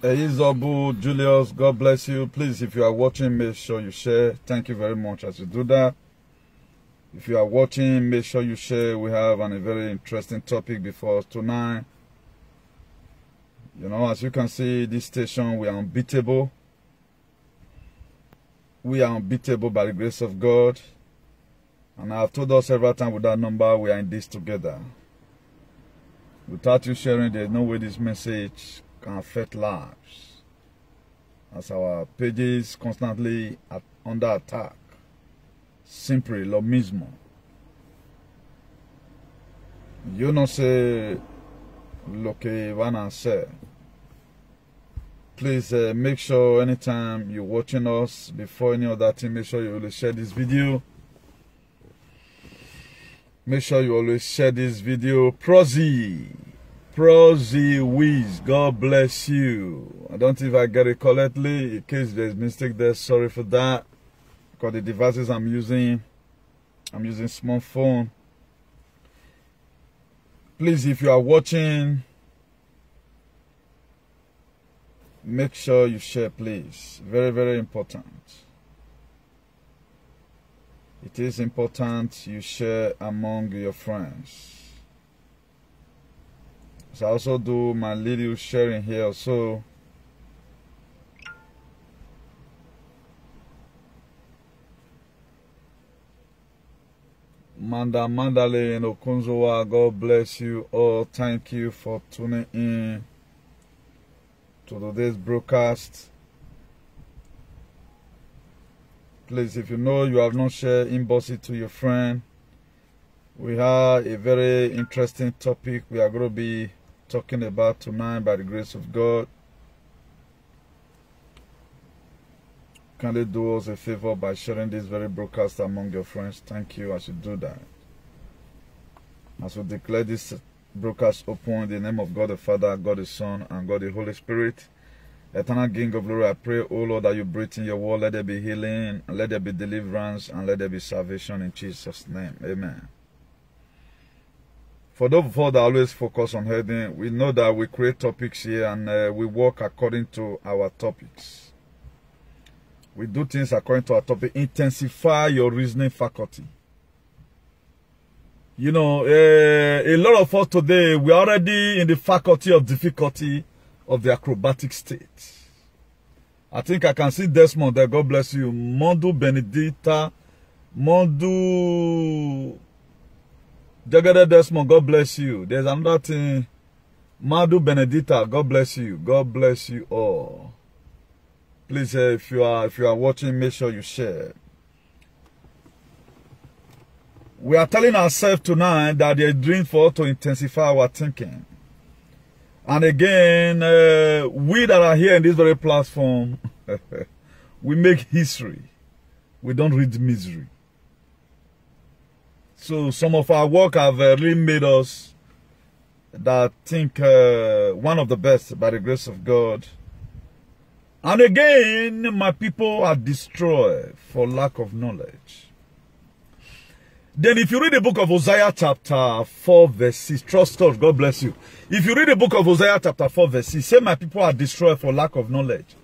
Izobu, Julius, God bless you. Please, if you are watching, make sure you share. Thank you very much as you do that. If you are watching, make sure you share. We have a very interesting topic before us tonight. You know, as you can see, this station, we are unbeatable. We are unbeatable by the grace of God. And I have told us several times with that number, we are in this together. Without you sharing, there's no way this message can affect lives, as our pages constantly under attack. Simply lo mismo. You know say lo que van a hacer. Please make sure anytime you're watching us, before any other thing, make sure you always share this video. Make sure you always share this video. Prozy Wiz, God bless you. I don't know if I get it correctly. In case there's mistake there, sorry for that. Because the devices I'm using smartphone. Please, if you are watching, make sure you share, please. Very, very important. It is important you share among your friends. So I also do my little sharing here also. Mandale and Okunzowa, God bless you all. Thank you for tuning in to today's broadcast. Please, if you know you have not shared, inbox it to your friend. We have a very interesting topic we are going to be talking about tonight by the grace of God. Can they do us a favor by sharing this very broadcast among your friends? Thank you as you do that. As we declare this broadcast open in the name of God the Father, God the Son, and God the Holy Spirit. Eternal King of Glory, I pray, O Lord, that you breathe in your word. Let there be healing, and let there be deliverance, and let there be salvation in Jesus' name. Amen. For those of us that always focus on heading, we know that we create topics here and we work according to our topics. We do things according to our topic. Intensify your reasoning faculty. You know, a lot of us today, we're already in the faculty of difficulty of the acrobatic state. I think I can see Desmond there. God bless you. Mondu Benedicta. Mondu Jagada Desmond, God bless you. There's another thing. Madu Benedicta, God bless you. God bless you all. Please, if you are watching, make sure you share. We are telling ourselves tonight that there's a dream for us to intensify our thinking. And again, we that are here in this very platform, we make history. We don't read misery. So some of our work have really made us that think one of the best by the grace of God. And again, my people are destroyed for lack of knowledge. Then if you read the book of Hosea chapter 4 verse 6, trust us, God bless you. If you read the book of Hosea chapter 4 verse 6, say my people are destroyed for lack of knowledge.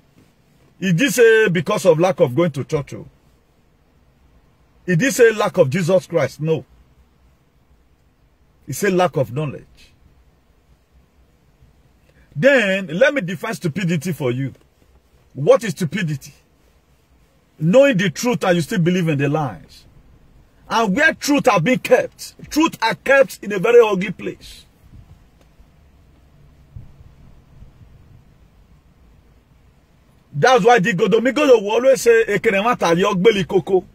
It did say because of lack of going to church. It did say lack of Jesus Christ. No. It said lack of knowledge. Then, let me define stupidity for you. What is stupidity? Knowing the truth and you still believe in the lies. And where truth are being kept, truth are kept in a very ugly place. That's why the Godomigo will always say, Ekenemata yogbeli koko.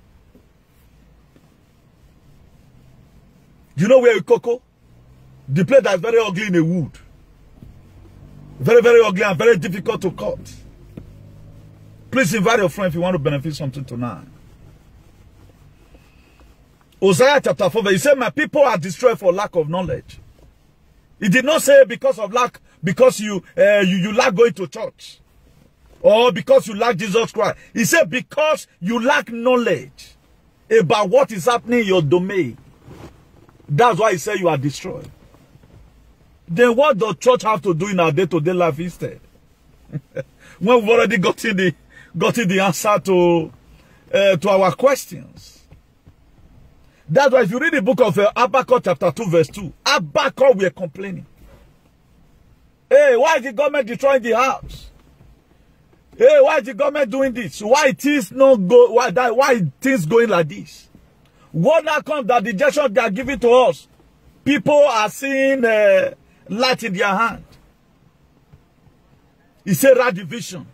You know where Koko? The place that's very ugly in the wood. Very, very ugly and very difficult to cut. Please invite your friend if you want to benefit something tonight. Hosea chapter 4, he said, my people are destroyed for lack of knowledge. He did not say because of lack, because you lack going to church. Or because you lack Jesus Christ. He said because you lack knowledge about what is happening in your domain. That's why he said you are destroyed. Then what does church have to do in our day-to-day life instead? When we've already gotten the answer to our questions. That's why if you read the book of Habakkuk chapter 2 verse 2, Habakkuk were complaining. Hey, why is the government destroying the house? Hey, why is the government doing this? Why things not go? Why things going like this? What now comes that the gesture they are giving to us? People are seeing light in their hand. He said right division.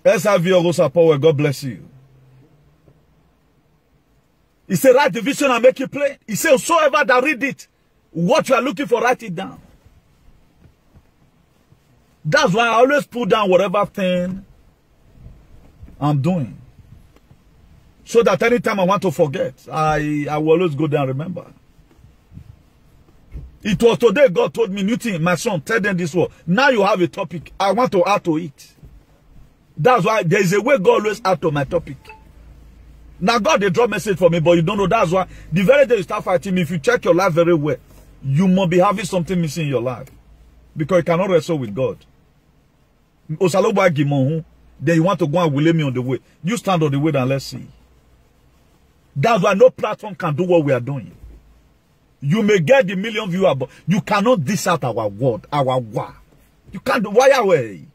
SIV Power, God bless you. He said right division and make it plain. He said whosoever that read it, what you are looking for, write it down. That's why I always put down whatever thing I'm doing. So that anytime I want to forget, I will always go there and remember. It was today God told me, Newton, my son, tell them this word. Now you have a topic. I want to add to it. That's why there is a way God always add to my topic. Now God, they draw message for me, but you don't know. That's why the very day you start fighting me, if you check your life very well, you must be having something missing in your life. Because you cannot wrestle with God. Then you want to go and will me on the way. You stand on the way and let's see. That's why no platform can do what we are doing. You may get the million viewers, but you cannot diss out our word, our word. You can't do why away.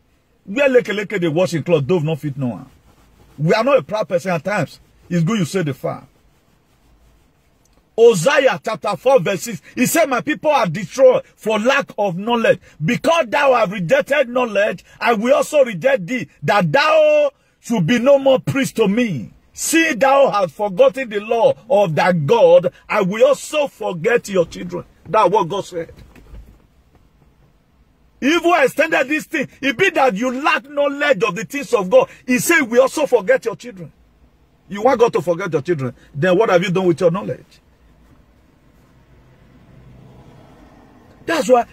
We are like the washing cloth, dove not fit no one. We are not a proud person at times. It's good you say the fact. Hosea chapter 4 verse 6. He said, my people are destroyed for lack of knowledge. Because thou have rejected knowledge, I will also reject thee, that thou should be no more priest to me. See, thou hast forgotten the law of thy God, I will also forget your children. That's what God said. If we extended this thing, it be that you lack knowledge of the things of God. He said, we also forget your children. You want God to forget your children, then what have you done with your knowledge? That's why,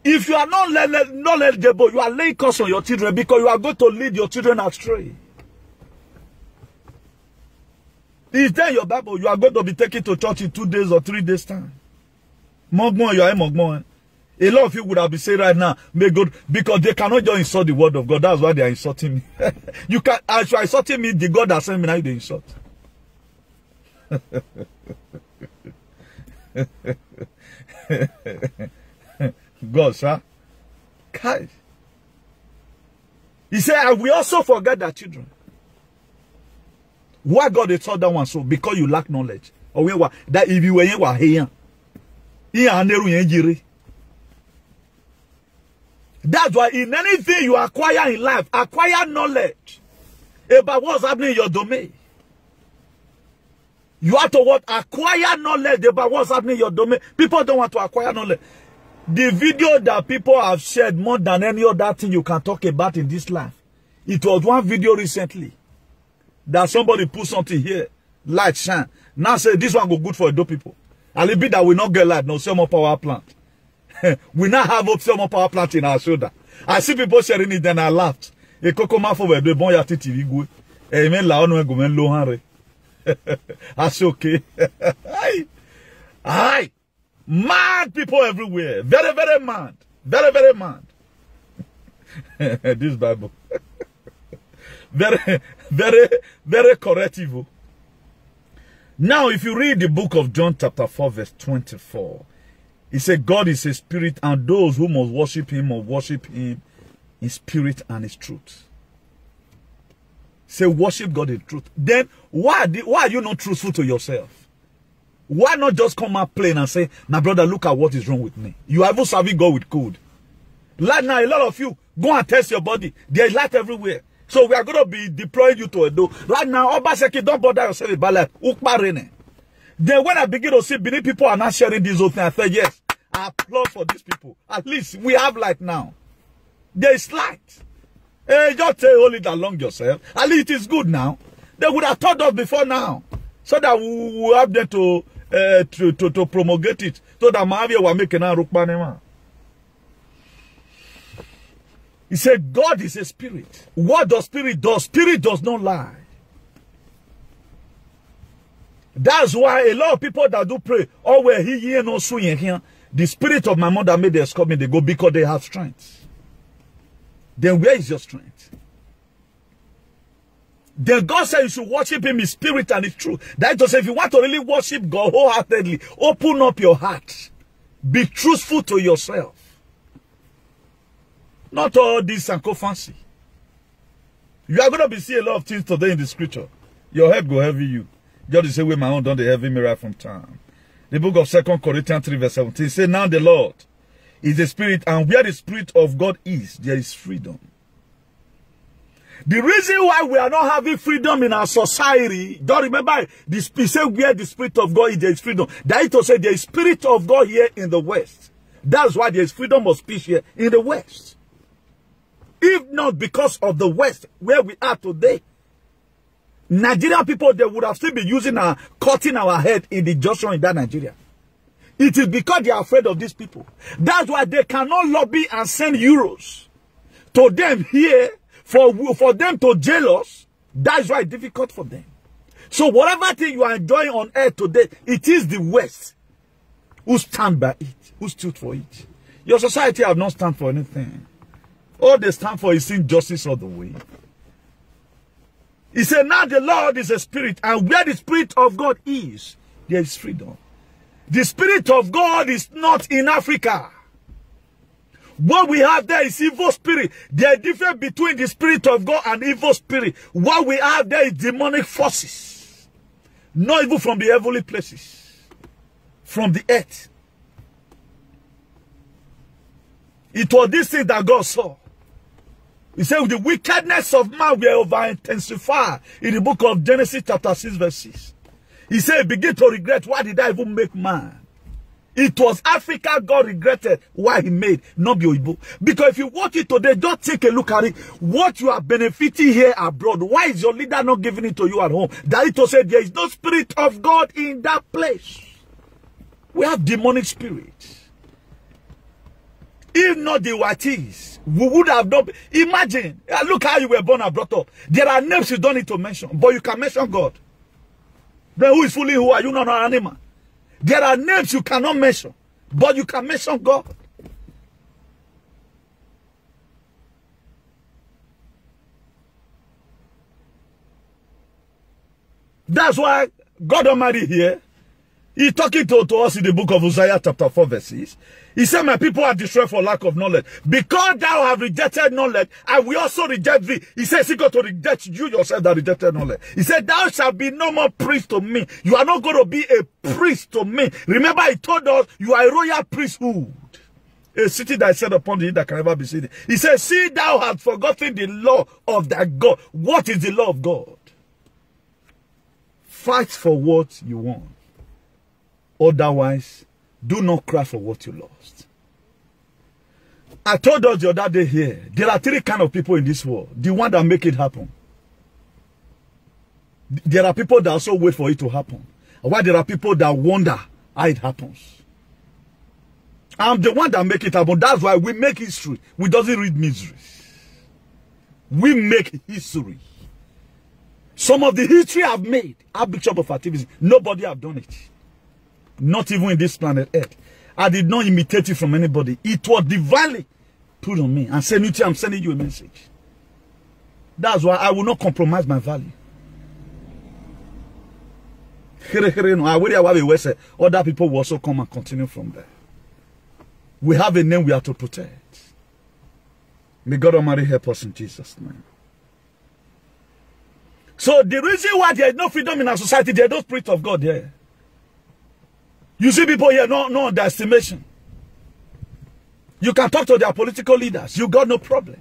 if you are not knowledgeable, you are laying curse on your children because you are going to lead your children astray. Is there your Bible? You are going to be taken to church in 2 days or 3 days time. Mogmon, you are Mogmon. A lot of you would have been saying right now, may God, because they cannot just insult the word of God. That's why they are insulting me. You can, as you are insulting me, the God that sent me, now they insult. God, sir. God. He said, I will also forget their children. Why God they taught that one so? Because you lack knowledge. Or that if you were here, that's why in anything you acquire in life, acquire knowledge about what's happening in your domain. You have to what? Acquire knowledge about what's happening in your domain. People don't want to acquire knowledge. The video that people have shared more than any other thing you can talk about in this life. It was one video recently that somebody put something here, light shine. Now say this one go good for Edo people. And it be that we not get light, no sell more power plant. We now have up sell more power plant in our shoulder. I see people sharing it, then I laughed. E koko ma for Edo bon yati TV go. E men la onu go men lo hanre. That's okay. Aye. Mad people everywhere. Very, very mad. Very, very mad. This Bible. Very, very, very corrective. Now, if you read the book of John chapter 4 verse 24, it says God is a spirit and those who must worship him in spirit and in truth. Say worship God in truth. Then why are you not truthful to yourself? Why not just come out plain and say, my brother, look at what is wrong with me. You are even serving God with code. Right now, a lot of you, go and test your body. There is light everywhere. So we are going to be deploying you to Edo. Right now, Obaseki, don't bother yourself about life. Then when I begin to see Benin people are not sharing this whole thing, I say, yes, I applaud for these people. At least we have light now. There is light. Hey, just hold it along yourself. At least it is good now. They would have taught us before now. So that we will have them to promulgate it. So that Mahavir will make an Arukpanema. He said, God is a spirit. What does spirit do? Spirit does not lie. That's why a lot of people that do pray, oh, where he no swing here. The spirit of my mother made us come in, they go because they have strength. then where is your strength? Then God said you should worship him in spirit and in truth. That is to say, if you want to really worship God wholeheartedly, open up your heart. Be truthful to yourself. Not all this fancy. You are going to be seeing a lot of things today in the scripture. Your head will heavy you. Just the same way my own done the heavy me right from time. The book of 2 Corinthians 3 verse 17 says, now the Lord is the spirit, and where the spirit of God is, there is freedom. The reason why we are not having freedom in our society, don't remember, this say where the spirit of God is, there is freedom. That is to say, there is spirit of God here in the West. That's why there is freedom of speech here in the West. If not because of the West, where we are today, Nigerian people, they would have still been using cutting our head in the junction in that Nigeria. It is because they are afraid of these people. That's why they cannot lobby and send euros to them here for them to jail us. That's why it's difficult for them. So whatever thing you are enjoying on earth today, it is the West who stand by it, who stood for it. Your society have not stand for anything. All they stand for is injustice all the way. He said, now the Lord is a spirit, and where the spirit of God is, there is freedom. The spirit of God is not in Africa. What we have there is evil spirit. There is difference between the spirit of God and evil spirit. What we have there is demonic forces. Not even from the heavenly places. From the earth. It was this thing that God saw. He said, the wickedness of man will over-intensify in the book of Genesis chapter 6 verse 6. He said, begin to regret, why did I even make man? It was Africa God regretted why he made, not the Oyibo. Because if you watch it today, just take a look at it. What you are benefiting here abroad, why is your leader not giving it to you at home? That is to say, there is no spirit of God in that place. We have demonic spirits. If not the Watis, we would have done. Imagine, look how you were born and brought up. There are names you don't need to mention, but you can mention God. Then who is fooling who? Are you not an animal? There are names you cannot mention, but you can mention God. That's why God Almighty here, He's talking to us in the book of Hosea chapter 4 verses. He said, my people are destroyed for lack of knowledge. Because thou have rejected knowledge, I will also reject thee. He says, he got to reject you yourself that rejected knowledge. He said, thou shalt be no more priest to me. You are not going to be a priest to me. Remember, he told us, you are a royal priesthood. A city that is set upon the hill that can never be seen. He says, see, thou hast forgotten the law of thy God. What is the law of God? Fight for what you want. Otherwise, do not cry for what you lost. I told us the other day here, there are three kinds of people in this world. The one that make it happen. There are people that also wait for it to happen. While there are people that wonder how it happens. I'm the one that make it happen. That's why we make history. We doesn't read miseries. We make history. Some of the history I've made, our Bishop of activism, nobody have done it. Not even in this planet Earth. I did not imitate it from anybody. It was divinely put on me. And saying, I'm sending you a message. That's why I will not compromise my value. Other people will also come and continue from there. We have a name we have to protect. May God Almighty help us in Jesus' name. So the reason why there is no freedom in our society, there is no spirit of God there. You see people here, no underestimation. You can talk to their political leaders. You got no problem.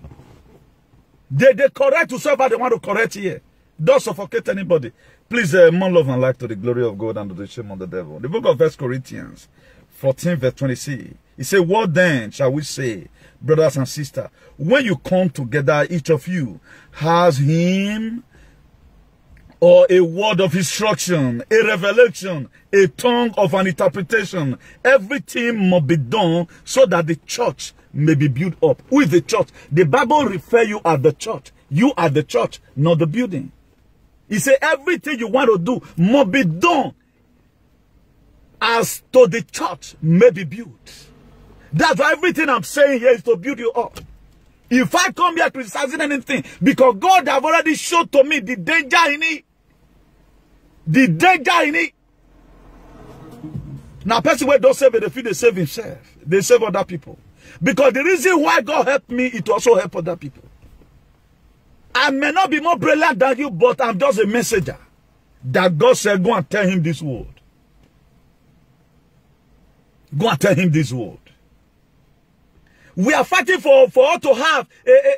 They correct whoever they want to correct here. Don't suffocate anybody. Please, more love and light to the glory of God and to the shame of the devil. The book of 1 Corinthians 14 verse 26. It says, what then shall we say, brothers and sisters, when you come together, each of you has him or a word of instruction, a revelation, a tongue of an interpretation. Everything must be done so that the church may be built up. Who is the church? The Bible refers you as the church. You are the church, not the building. He said everything you want to do must be done as to the church may be built. That's why everything I'm saying here is to build you up. If I come here criticizing anything, because God have already showed to me the danger in it. The danger in it. Now, person where don't save it, they save himself. They save other people. Because the reason why God helped me, it also help other people. I may not be more brilliant than you, but I'm just a messenger. That God said, go and tell him this word. Go and tell him this word. We are fighting for us to have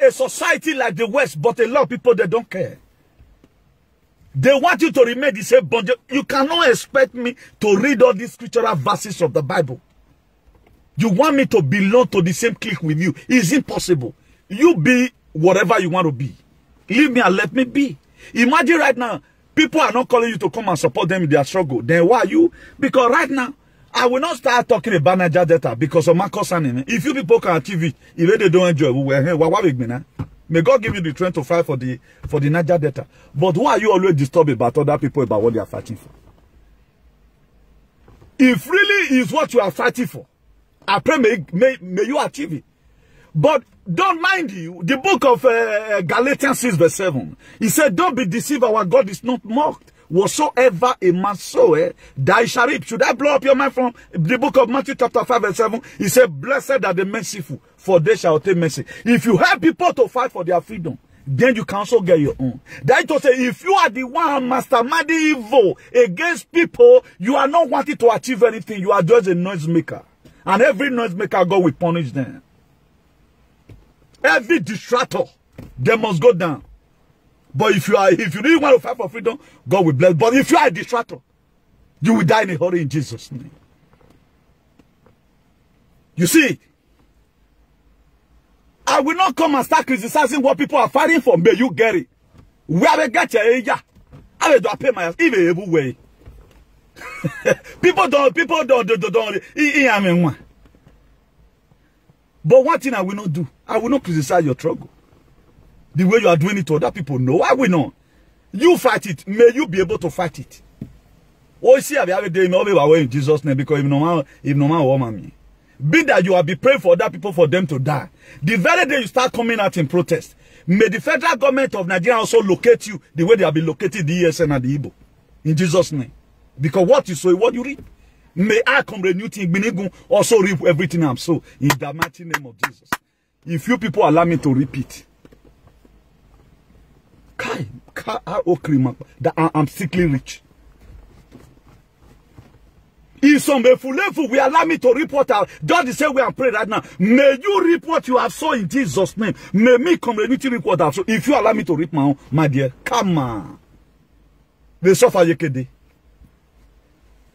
a society like the West, but a lot of people, they don't care. They want you to remain the same bondage. You cannot expect me to read all these scriptural verses of the Bible. You want me to belong to the same clique with you. It's impossible. You be whatever you want to be. Leave me and let me be. Imagine right now, people are not calling you to come and support them in their struggle. Then why are you? Because right now, I will not start talking about Niger Delta because of my concern. If you people can achieve it, if they don't enjoy it, may God give you the strength to fight for the Niger Delta. But why are you always disturbed about other people about what they are fighting for? If really is what you are fighting for, I pray may you achieve it. But don't mind you, the book of Galatians 6 verse 7, he said, don't be deceived, our God is not mocked. Whatsoever a man soweth, that shall reap. Should I blow up your mind from the book of Matthew chapter 5 verse 7? He said, blessed are the merciful, for they shall obtain mercy. If you help people to fight for their freedom, then you can also get your own. That is to say, if you are the one masterminding evil against people, you are not wanting to achieve anything. You are just a noisemaker. And every noisemaker, God will punish them. Every distractor, they must go down. But if you really want to fight for freedom, God will bless. But if you are a distractor, you will die in a hurry in Jesus' name. You see, I will not come and start criticizing what people are fighting for. May you get it. Where they get your area, I will pay my even every way. People don't. But one thing I will not do, I will not criticize your struggle. The way you are doing it to other people, no, I will not. You fight it. May you be able to fight it. Oh, see, I have a day in Jesus' name, because if no man woman me. Be that you will be praying for other people for them to die. The very day you start coming out in protest, may the federal government of Nigeria also locate you the way they have been located the ESN and the Igbo. In Jesus' name. Because what you sow is what you reap. May I come renew thing, also reap everything I'm sow. In the mighty name of Jesus. If you people allow me to repeat, I'm sickly rich. If some we allow me to report out, God is saying we are praying right now. May you reap what you have sown in Jesus' name. May me community report out. So if you allow me to reap my own, my dear, come on. They suffer yekede.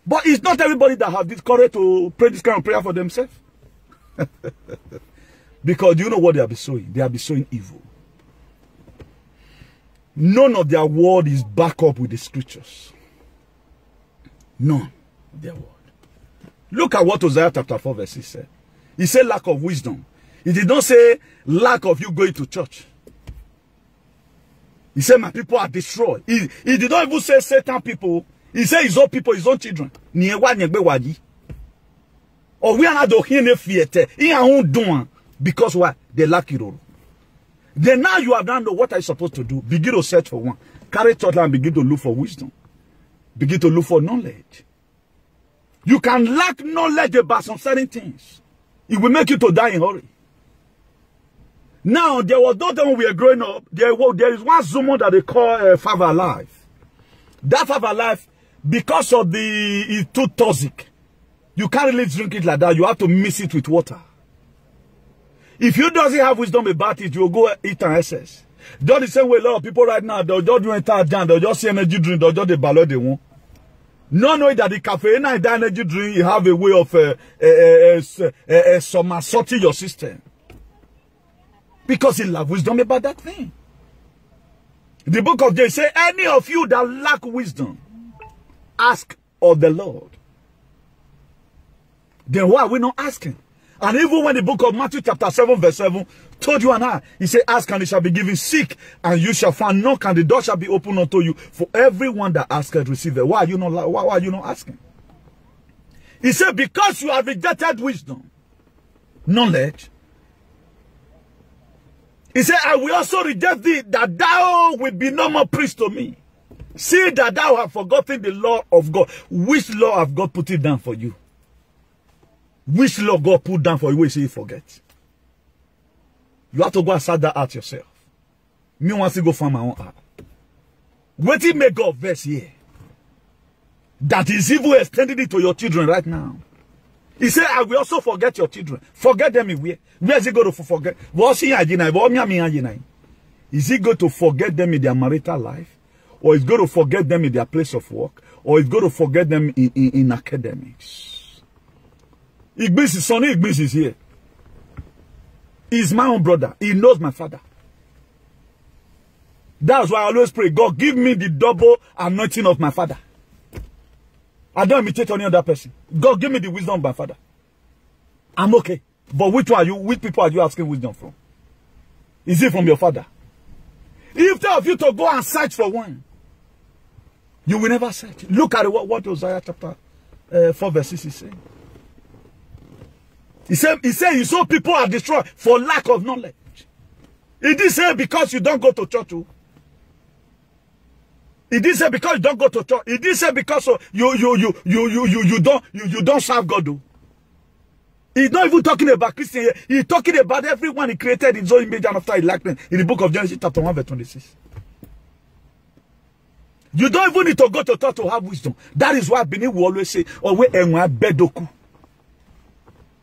But it's not everybody that have this courage to pray this kind of prayer for themselves. Because you know what they have been sowing? They have been sowing evil. None of their word is backed up with the scriptures. None of their word. Look at what Hosea chapter 4 verse 6 said. He said lack of wisdom. He did not say lack of you going to church. He said my people are destroyed. He did not even say Satan people. He said his own people, his own children. Or we are not doing fear. Because why? They lack it all. Then now you have done what are you supposed to do? Begin to search for one. Carry thought and begin to look for wisdom. Begin to look for knowledge. You can lack knowledge about some certain things. It will make you to die in a hurry. Now, there was no time when we were growing up. There is one Zomo that they call Five Alive. That Five Alive, because of it's too toxic. You can't really drink it like that. You have to mix it with water. If you doesn't have wisdom about it, you'll go eat an excess. Just the same way a lot of people right now, they'll just do entire jam, they'll just see energy drink, they'll just the ballot they want. Not knowing that the caffeine and the energy drink, you have a way of somersaulting your system. Because he lack wisdom about that thing. The book of James says, any of you that lack wisdom, ask of the Lord. Then why are we not asking? And even when the book of Matthew chapter 7 verse 7 told you and I, he said, ask and it shall be given, seek and you shall find, knock and the door shall be opened unto you. For everyone that asketh receiveth. Why are you not asking? He said, because you have rejected wisdom, knowledge, He said, I will also reject thee, that thou will be no more priest to me. See that thou have forgotten the law of God. Which law have God put it down for you? Which law God put down for you? You say you forget. You have to go and sort that out yourself. Me wants to go find my own heart. What it make God verse here? That is evil extending it to your children right now. He said, I will also forget your children. Forget them in where? Where is he going to forget? Is he going to forget them in their marital life? Or is going to forget them in their place of work? Or is going to forget them in academics? Igbis, Sonny Igbis is here. He's my own brother. He knows my father. That's why I always pray, God, give me the double anointing of my father. I don't imitate any other person. God, give me the wisdom of my father. I'm okay. But which people are you asking wisdom from? Is it from your father? If tell you to go and search for one, you will never search. Look at what Hosea chapter 4 verse 6 is saying. He said, you saw people are destroyed for lack of knowledge. He didn't say because you don't go to church. He didn't say because you don't go to church. He didn't say because you don't serve God. He's not even talking about Christian here. He's talking about everyone he created in his own image and after he liked them. In the book of Genesis chapter 1 verse 26. You don't even need to go to church to have wisdom. That is why Benin will always say, bedoku.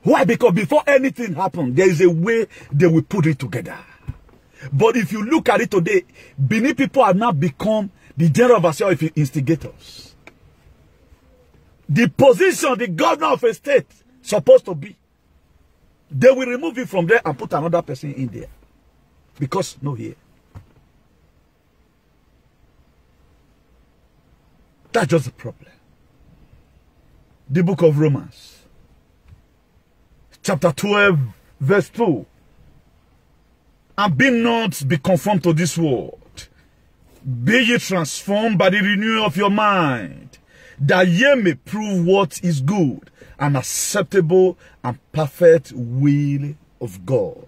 Why? Because before anything happens, there is a way they will put it together. But if you look at it today, Benin people have now become the general overseer of instigators. The position the governor of a state supposed to be, they will remove it from there and put another person in there. Because no here. That's just the problem. The book of Romans, chapter 12, verse 2. And be not be conformed to this world. Be ye transformed by the renewing of your mind, that ye may prove what is good and acceptable and perfect will of God.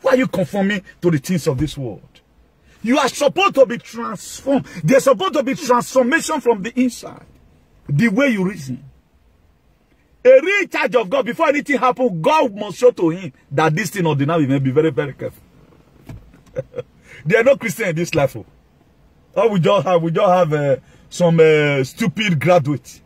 Why are you conforming to the things of this world? You are supposed to be transformed. There's supposed to be transformation from the inside. The way you reason. A real charge of God, before anything happens, God must show to him that this thing ordinary may be very, very careful. There are no Christians in this life. All we just have some stupid graduates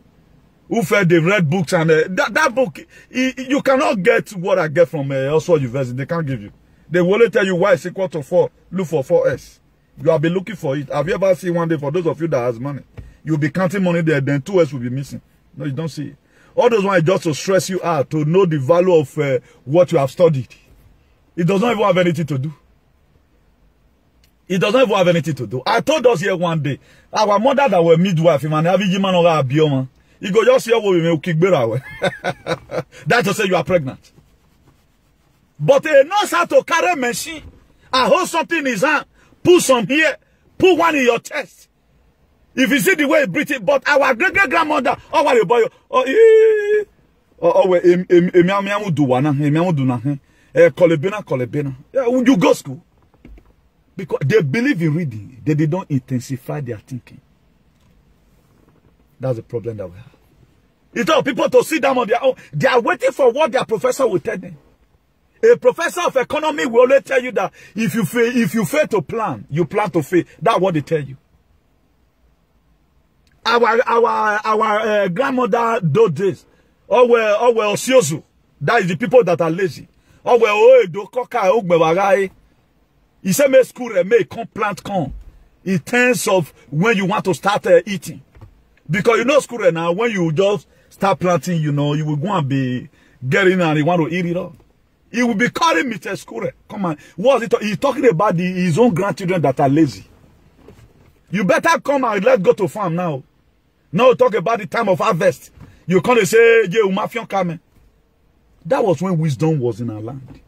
who felt they read books and that book, you cannot get what I get from Oxford University. They can't give you. They will only tell you y is equal to 4. Look for 4s. You have been looking for it. Have you ever seen one day, for those of you that has money, you'll be counting money there, then 2s will be missing. No, you don't see it. All those ones just to stress you out, to know the value of what you have studied. It does not even have anything to do. It does not even have anything to do. I told us here one day, our mother that were midwife, man, you go just here where we kick better. That's to say you are pregnant. But a nurse had to carry a machine and hold something in his hand, put some here, put one in your chest. If you see the way he breathes it, but our great-great-grandmother, oh, what you boy, kolebena. You go school. Because they believe in reading, they don't intensify their thinking. That's the problem that we have. You tell people to sit down on their own. They are waiting for what their professor will tell them. A professor of economy will only tell you that if you fail to plan, you plan to fail. That's what they tell you. Our grandmother those days, Osiozu, that is the people that are lazy. He said, "Make school make plant corn." In terms of when you want to start eating, because you know school now, when you just start planting, you know you will go and be getting and you want to eat it all. He will be calling me to school. Come on, what's it? He's talking about his own grandchildren that are lazy. You better come and let's go to farm now. Now talk about the time of harvest. You can't say, "Yeah, umafion coming." That was when wisdom was in our land.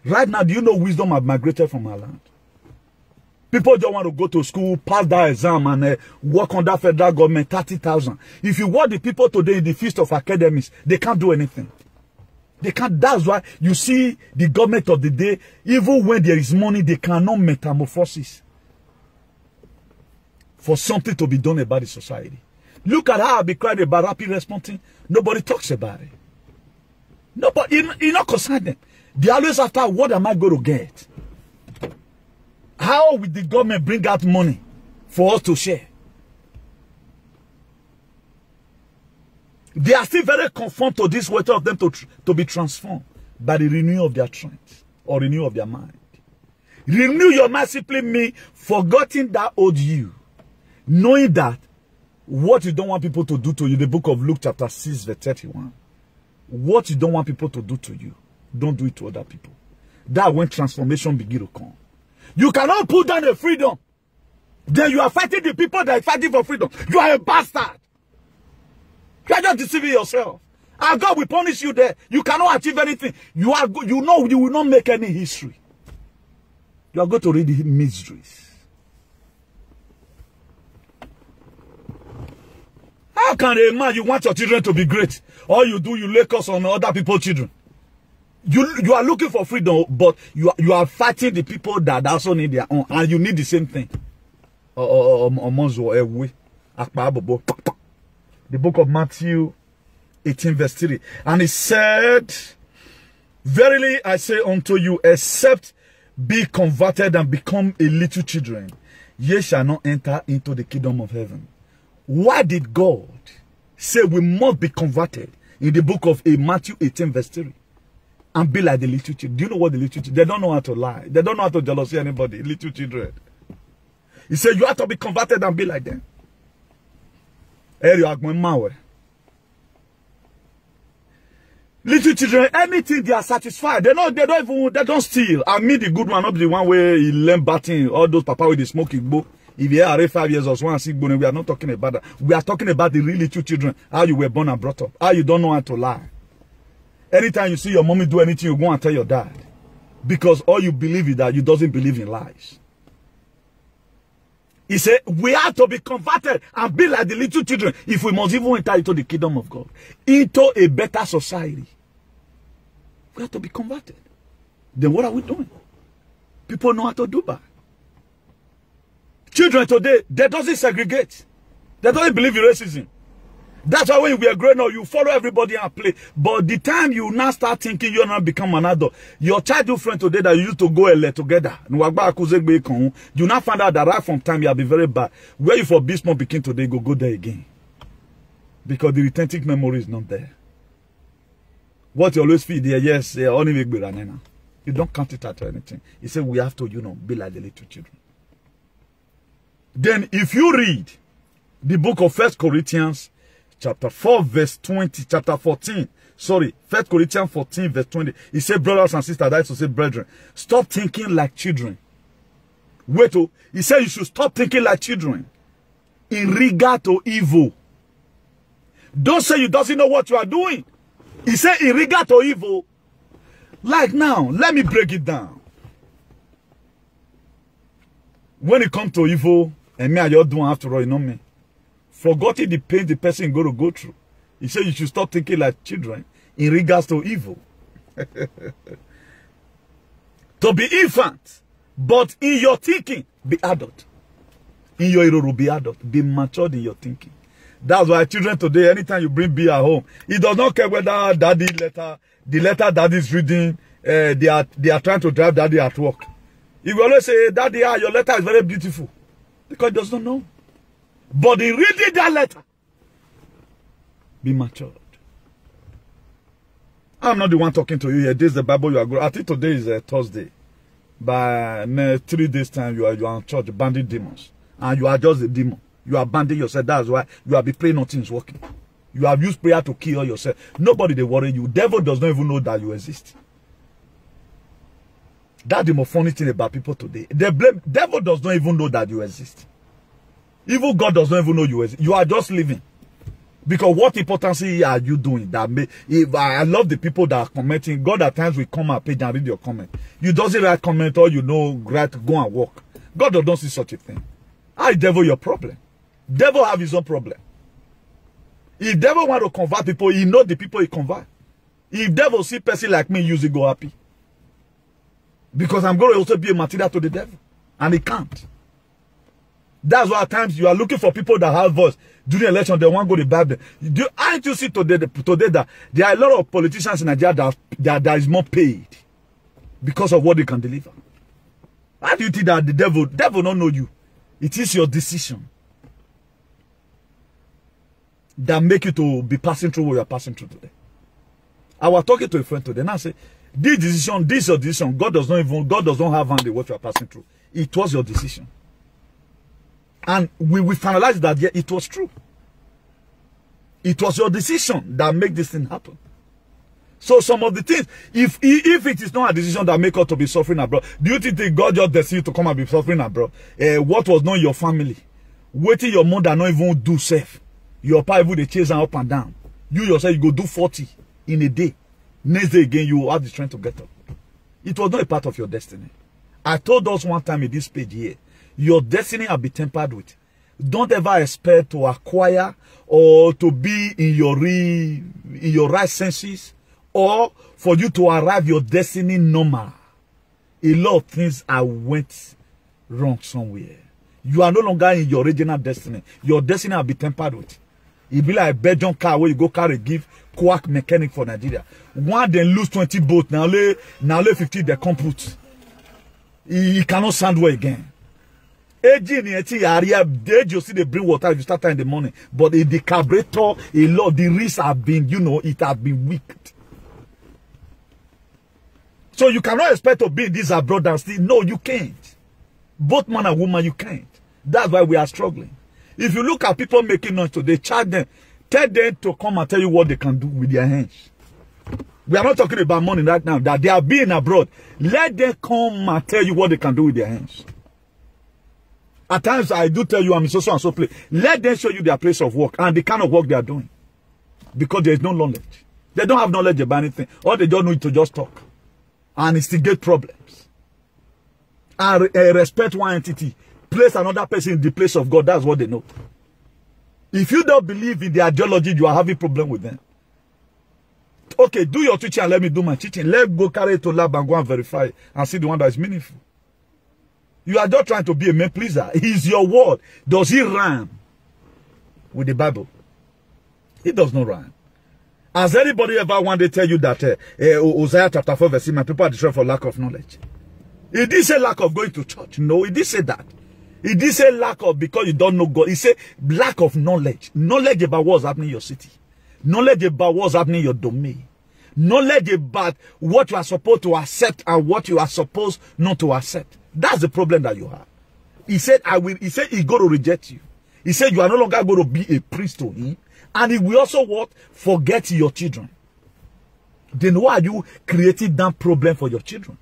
Right now, do you know wisdom have migrated from our land? People don't want to go to school, pass that exam, and work on that federal government, 30,000. If you want the people today in the feast of academies, they can't do anything. They can't. That's why you see the government of the day, even when there is money, they cannot metamorphosis for something to be done about the society. Look at how I be crying about rapid responding. Nobody talks about it. Nobody, you not concerned them. They always after, what am I going to get? How will the government bring out money for us to share? They are still very conformed to this way of them to be transformed by the renewal of their strength or renewal of their mind. Renew your mind simply means forgetting that old you. Knowing that what you don't want people to do to you, the book of Luke chapter 6 verse 31. What you don't want people to do to you, don't do it to other people. That's when transformation begins to come. You cannot put down the freedom. Then you are fighting the people that are fighting for freedom. You are a bastard. You are just deceiving yourself. And God will punish you there. You cannot achieve anything. You will not make any history. You are going to read the mysteries. How can a man, you want your children to be great? All you do, you lay curse on other people's children. You are looking for freedom, but you are fighting the people that also need their own, and you need the same thing. The book of Matthew 18 verse 3. And he said, verily I say unto you, except be converted and become a little children, ye shall not enter into the kingdom of heaven. Why did God say we must be converted in the book of Matthew 18 verse 3? And be like the little children. Do you know what the little children? They don't know how to lie. They don't know how to jealousy anybody. Little children. He said you have to be converted and be like them. Little children, anything they are satisfied. They don't steal. I mean the good one, not the one where he learn batting, all those papa with the smoking book. If you are 5 years or so and sick, we are not talking about that. We are talking about the real little children, how you were born and brought up, how you don't know how to lie. Anytime you see your mommy do anything, you go and tell your dad. Because all you believe is that you doesn't believe in lies. He said, we have to be converted and be like the little children if we must even enter into the kingdom of God. Into a better society. We have to be converted. Then what are we doing? People know how to do bad. Children today, they doesn't segregate. They don't believe in racism. That's why when we are growing up, you follow everybody and play. But the time you now start thinking you're not become an adult, your childhood friend today that you used to go together, you now find out that right from time you have been very bad. Where you for be small begin today, go there again. Because the authentic memory is not there. What you always feel there, yes, only make you don't count it at anything. He said we have to, be like the little children. Then if you read the book of 1 Corinthians chapter 4 verse 20, chapter 14, sorry, 1 Corinthians 14 verse 20, he said, brothers and sisters, that is to say, brethren, stop thinking like children. Wait, he said you should stop thinking like children in regard to evil. Don't say you doesn't know what you are doing. He said in regard to evil. Like now, let me break it down. When it comes to evil, and me and you doing after all, you know me. Forgetting the pain the person is going to go through. He said you should stop thinking like children in regards to evil. To be infant, but in your thinking, be adult. In your hero, be adult. Be matured in your thinking. That's why children today, anytime you bring beer at home, it does not care whether daddy the letter daddy is reading, they are trying to drive daddy at work. He will always say, daddy, your letter is very beautiful. Because he does not know. But in reading that letter, be matured. I'm not the one talking to you here. This is the Bible you are going. I think today is Thursday. By 3 days time, you are in church, banding demons. And you are just a demon. You are banding yourself. That's why you have been praying, nothing is working. You have used prayer to kill yourself. Nobody they worry you. Devil does not even know that you exist. That's the most funny thing about people today. Devil does not even know that you exist. Even God does not even know you exist. You are just living. Because what importance are you doing? If I love the people that are commenting. God at times will come and page and read your comment. You doesn't write comment or you know, write, go and walk. God does not see such a thing. How devil your problem? Devil have his own problem. If devil want to convert people, he know the people he convert. If devil see person like me use it, go happy. Because I'm going to also be a material to the devil. And he can't. That's why at times you are looking for people that have voice. During election, they want to go to Bible. Aren't you see today that there are a lot of politicians in Nigeria that is more paid because of what they can deliver? How do you think that the devil don't know you? It is your decision that make you to be passing through what you are passing through today. I was talking to a friend today and I said, this is your decision. God does not have hand in what you are passing through. It was your decision. And we finalized that yeah, it was true. It was your decision that made this thing happen. So some of the things, if it is not a decision that make us to be suffering abroad, do you think God just destined you to come and be suffering abroad? What was not your family? Waiting your mother not even do safe. Your papa even they chase her up and down. You yourself, you go do 40 in a day. Next day again, you will have the strength to get up. It was not a part of your destiny. I told us one time in this page here, your destiny will be tempered with. Don't ever expect to acquire or to be in your right senses or for you to arrive your destiny normal. A lot of things went wrong somewhere. You are no longer in your original destiny. Your destiny will be tempered with. It be like a Belgian car where you go carry give quack mechanic for Nigeria. One then lose 20 boats, now 50 they come put. He cannot stand well again. They just see they bring water if you start in the morning. But the carburetor, the risks have been, it has been weakened. So you cannot expect to be this abroad and still. No, you can't. Both man and woman, you can't. That's why we are struggling. If you look at people making noise today, charge them. Tell them to come and tell you what they can do with their hands. We are not talking about money right now. That they are being abroad. Let them come and tell you what they can do with their hands. At times, I do tell you I'm in so and so place. Let them show you their place of work and the kind of work they are doing. Because there is no knowledge. They don't have knowledge about anything. All they don't need to just talk. And instigate problems. And respect one entity. Place another person in the place of God. That's what they know. If you don't believe in the ideology, you are having problem with them. Okay, do your teaching and let me do my teaching. Let's go carry it to lab and go and verify and see the one that is meaningful. You are just trying to be a man pleaser. Is your word. Does he rhyme with the Bible? It does not rhyme. Has anybody ever one day tell you that Hosea chapter 4 verse 6, my people are destroyed for lack of knowledge? It didn't say lack of going to church. No, it didn't say that. It didn't say lack of because you don't know God. It said lack of knowledge. Knowledge about what's happening in your city. Knowledge about what's happening in your domain. Knowledge about what you are supposed to accept and what you are supposed not to accept. That's the problem that you have. He said, he said he's going to reject you. He said you are no longer going to be a priest to him. And he will also what? Forget your children. Then why are you creating that problem for your children?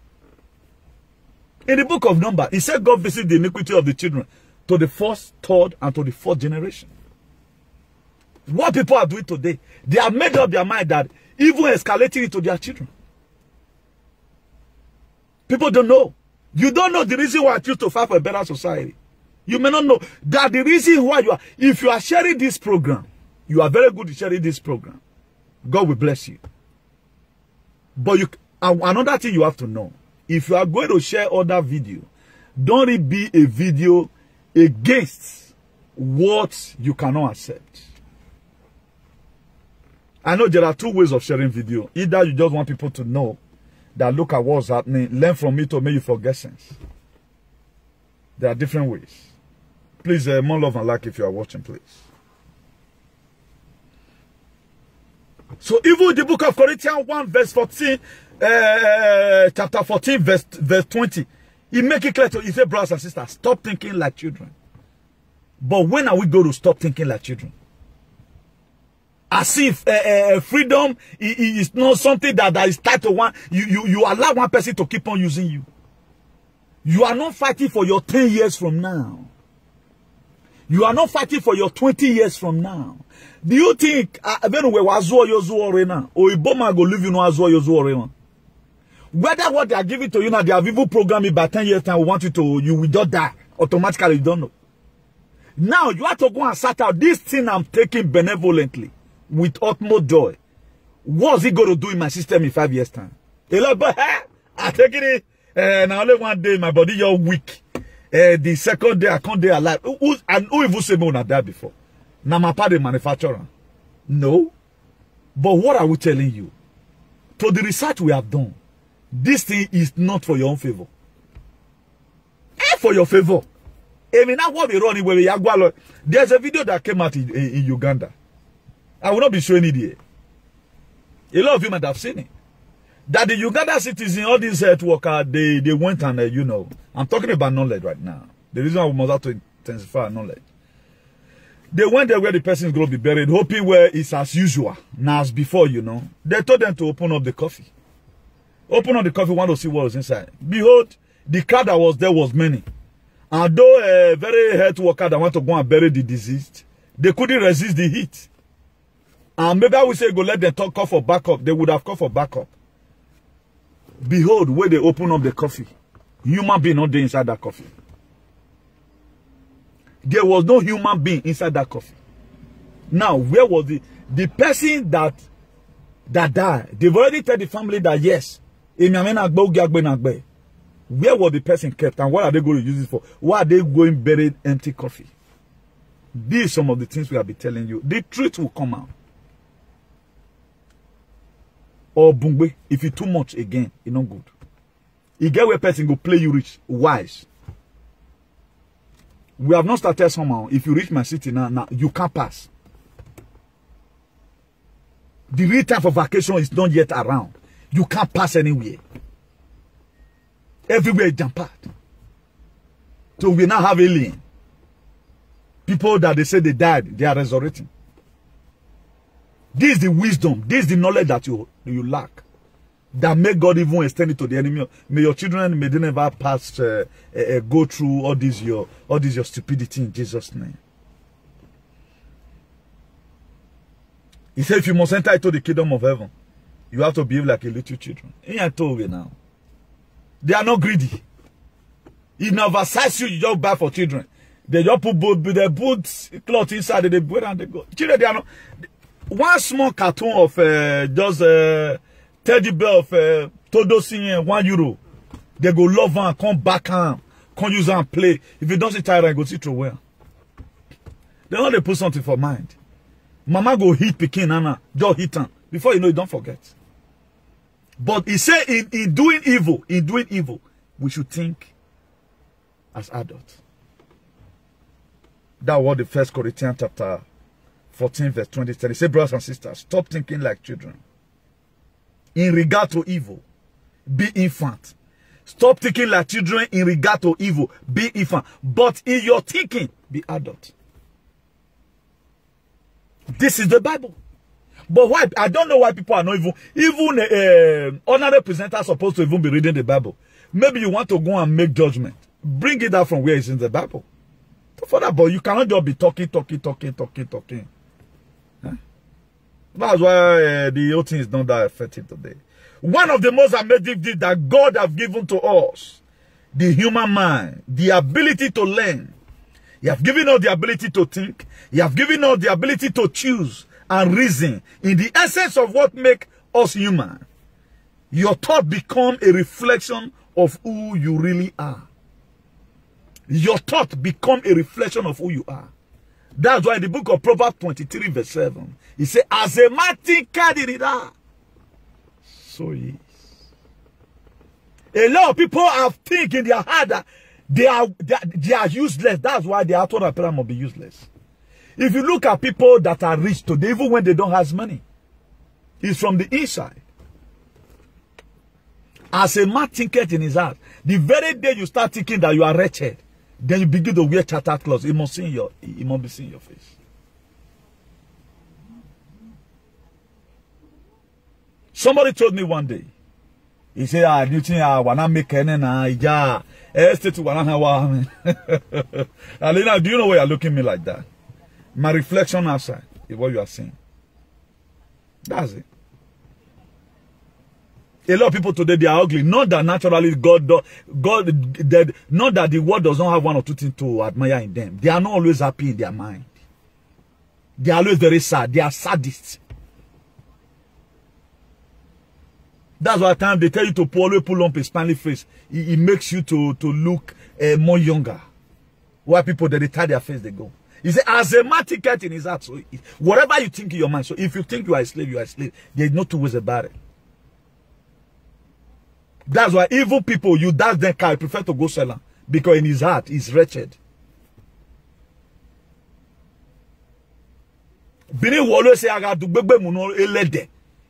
In the book of Numbers, he said God visited the iniquity of the children to the first, third, and to the fourth generation. What people are doing today, they have made up their mind that even escalating it to their children. People don't know. You don't know the reason why I choose to fight for a better society. You may not know that the reason why you are, if you are sharing this program, you are very good at sharing this program. God will bless you. But another thing you have to know, if you are going to share other video, don't it be a video against what you cannot accept. I know there are two ways of sharing video. Either you just want people to know that look at what's happening, learn from it to make you forget sense. There are different ways. Please, more love and like if you are watching, please. So even the book of Corinthians 1 verse 14, chapter 14 verse 20, he make it clear to you, he said, brothers and sisters, stop thinking like children. But when are we going to stop thinking like children? As if freedom is not something that is tied to one. You allow one person to keep on using you. You are not fighting for your 10 years from now. You are not fighting for your 20 years from now. Do you think whether what they are giving to you now, they have even programmed it by 10 years time, we want you to, you will just die. Automatically, you don't know. Now, you have to go and sort out this thing I'm taking benevolently, with utmost joy. What's he going to do in my system in 5 years' time? A lot, but I take it. Now only one day my body you're weak. The second day I can't day alive. Who even say me on that before? Now my part the manufacturer. No. But what are we telling you? To the research we have done, this thing is not for your own favor. For your favor. I mean, that's what we run anyway. There's a video that came out in Uganda. I will not be showing it here. A lot of you might have seen it. That the Uganda citizen, all these health workers, they went and, you know, I'm talking about knowledge right now. The reason we must have to intensify knowledge. They went there where the person is going to be buried, hoping where it's as usual, now as before, you know. They told them to open up the coffee. Open up the coffee, want to see what was inside. Behold, the crowd that was there was many. And though a very health worker that want to go and bury the deceased, they couldn't resist the heat. And maybe I would say, go let them call for backup. They would have called for backup. Behold, where they open up the coffee, human being not there inside that coffee. There was no human being inside that coffee. Now, where was the person that died? They've already told the family that yes, where was the person kept and what are they going to use it for? Why are they going buried empty coffee? These are some of the things we have been telling you. The truth will come out. Or bungwe, if you too much again, it's not good. You get where person go play you rich, wise. We have not started somehow. If you reach my city now, you can't pass. The real time for vacation is not yet around. You can't pass anywhere. Everywhere is jam-packed. So we now have alien. People that they say they died, they are resurrecting. This is the wisdom, this is the knowledge that you lack. That make God even extend it to the enemy. May your children may they never pass go through all this your stupidity in Jesus' name. He said if you must enter into the kingdom of heaven, you have to behave like a little children. I told you now. They are not greedy. If never size you just buy for children. They just put cloth inside, they wear and they go. Children, they are not. One small cartoon of just teddy bear of Todo singing €1. They go love and come back and come use and play. If you don't see tired and go see through where. They know they put something for mind. Mama go hit Pekin, Nana, just hit them. Before you know it, don't forget. But he said in doing evil, we should think as adults. That was the 1 Corinthians chapter 14 verse 20. He said, brothers and sisters, stop thinking like children. In regard to evil, be infant. Stop thinking like children in regard to evil, be infant. But in your thinking, be adult. This is the Bible. But why? I don't know why people are not even honorary presenters are supposed to even be reading the Bible. Maybe you want to go and make judgment. Bring it out from where it's in the Bible. For that, but you cannot just be talking. Huh? That's why the whole thing is not that effective today. One of the most amazing things that God has given to us, the human mind, the ability to learn. He has given us the ability to think. He has given us the ability to choose and reason in the essence of what makes us human. Your thought become a reflection of who you really are. Your thought become a reflection of who you are. That's why in the book of Proverbs 23 verse 7, he said, as a man thinketh in it, so he is. A lot of people have think in their heart that they are useless. That's why the outward appearance must be useless. If you look at people that are rich today, even when they don't have money, it's from the inside. As a man thinketh in his heart, the very day you start thinking that you are wretched, then you begin to wear tattered clothes. It must be seen in your face. Somebody told me one day. He said, you think I wanna make any na ija estate wanna wa. Alina, do you know why you're looking at me like that? My reflection outside is what you are saying. That's it. A lot of people today, they are ugly. Not that naturally not that the world does not have one or two things to admire in them. They are not always happy in their mind. They are always very sad. They are sadists. That's why time they tell you to pull up a smiley face. It makes you to look more younger. Why people they tie their face, they go. He said, as a man ticket in his heart, so whatever you think in your mind. So if you think you are a slave, you are a slave. There's no two ways about it. That's why evil people, you dash their car, prefer to go sell them. Because in his heart, he's wretched.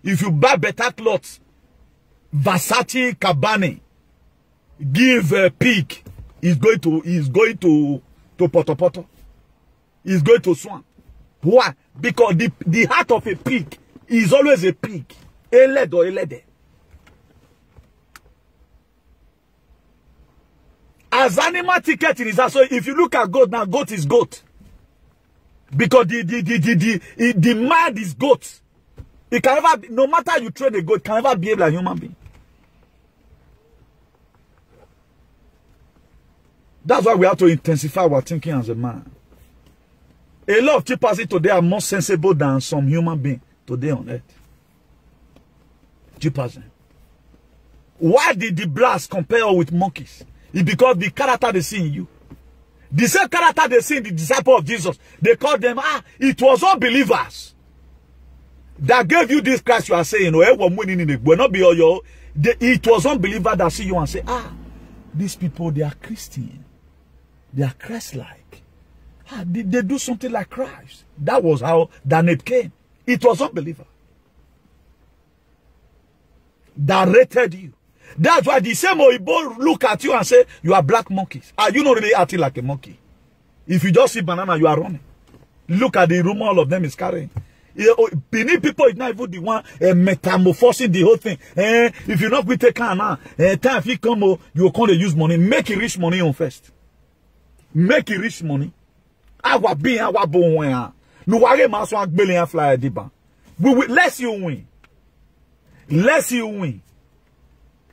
If you buy better clothes, Versace, Cabane, give a pig, he's going to Poto. He's going to swamp. Why? Because the heart of a pig is always a pig. Eled or elede. As animal ticket in his heart. So if you look at goat now, goat is goat. Because the mind is goat. It can never, no matter how you train a goat, it can never behave like a human being. That's why we have to intensify our thinking as a man. A lot of chimpanzees today are more sensible than some human beings today on earth. Chimpanzees. Why did the blacks compare with monkeys? It's because the character they see in you. The same character they see in the disciple of Jesus. They call them, it was unbelievers that gave you this Christ you are saying. Will not be all your. It was unbelievers that see you and say, these people, they are Christian. They are Christ-like. They do something like Christ. That was how Daniel came. It was unbeliever that rated you. That's why the same Oyibo look at you and say, you are black monkeys. Are you not really acting like a monkey? If you just see banana, you are running. Look at the room all of them is carrying. Benin people is not even the one metamorphosing the whole thing. If you're not going to take care now, time if you come, you can't use money. Make it rich money on first. Make it rich money. Awa be awa bon no ware maso agbele fly diba. We will less you win. Less you win.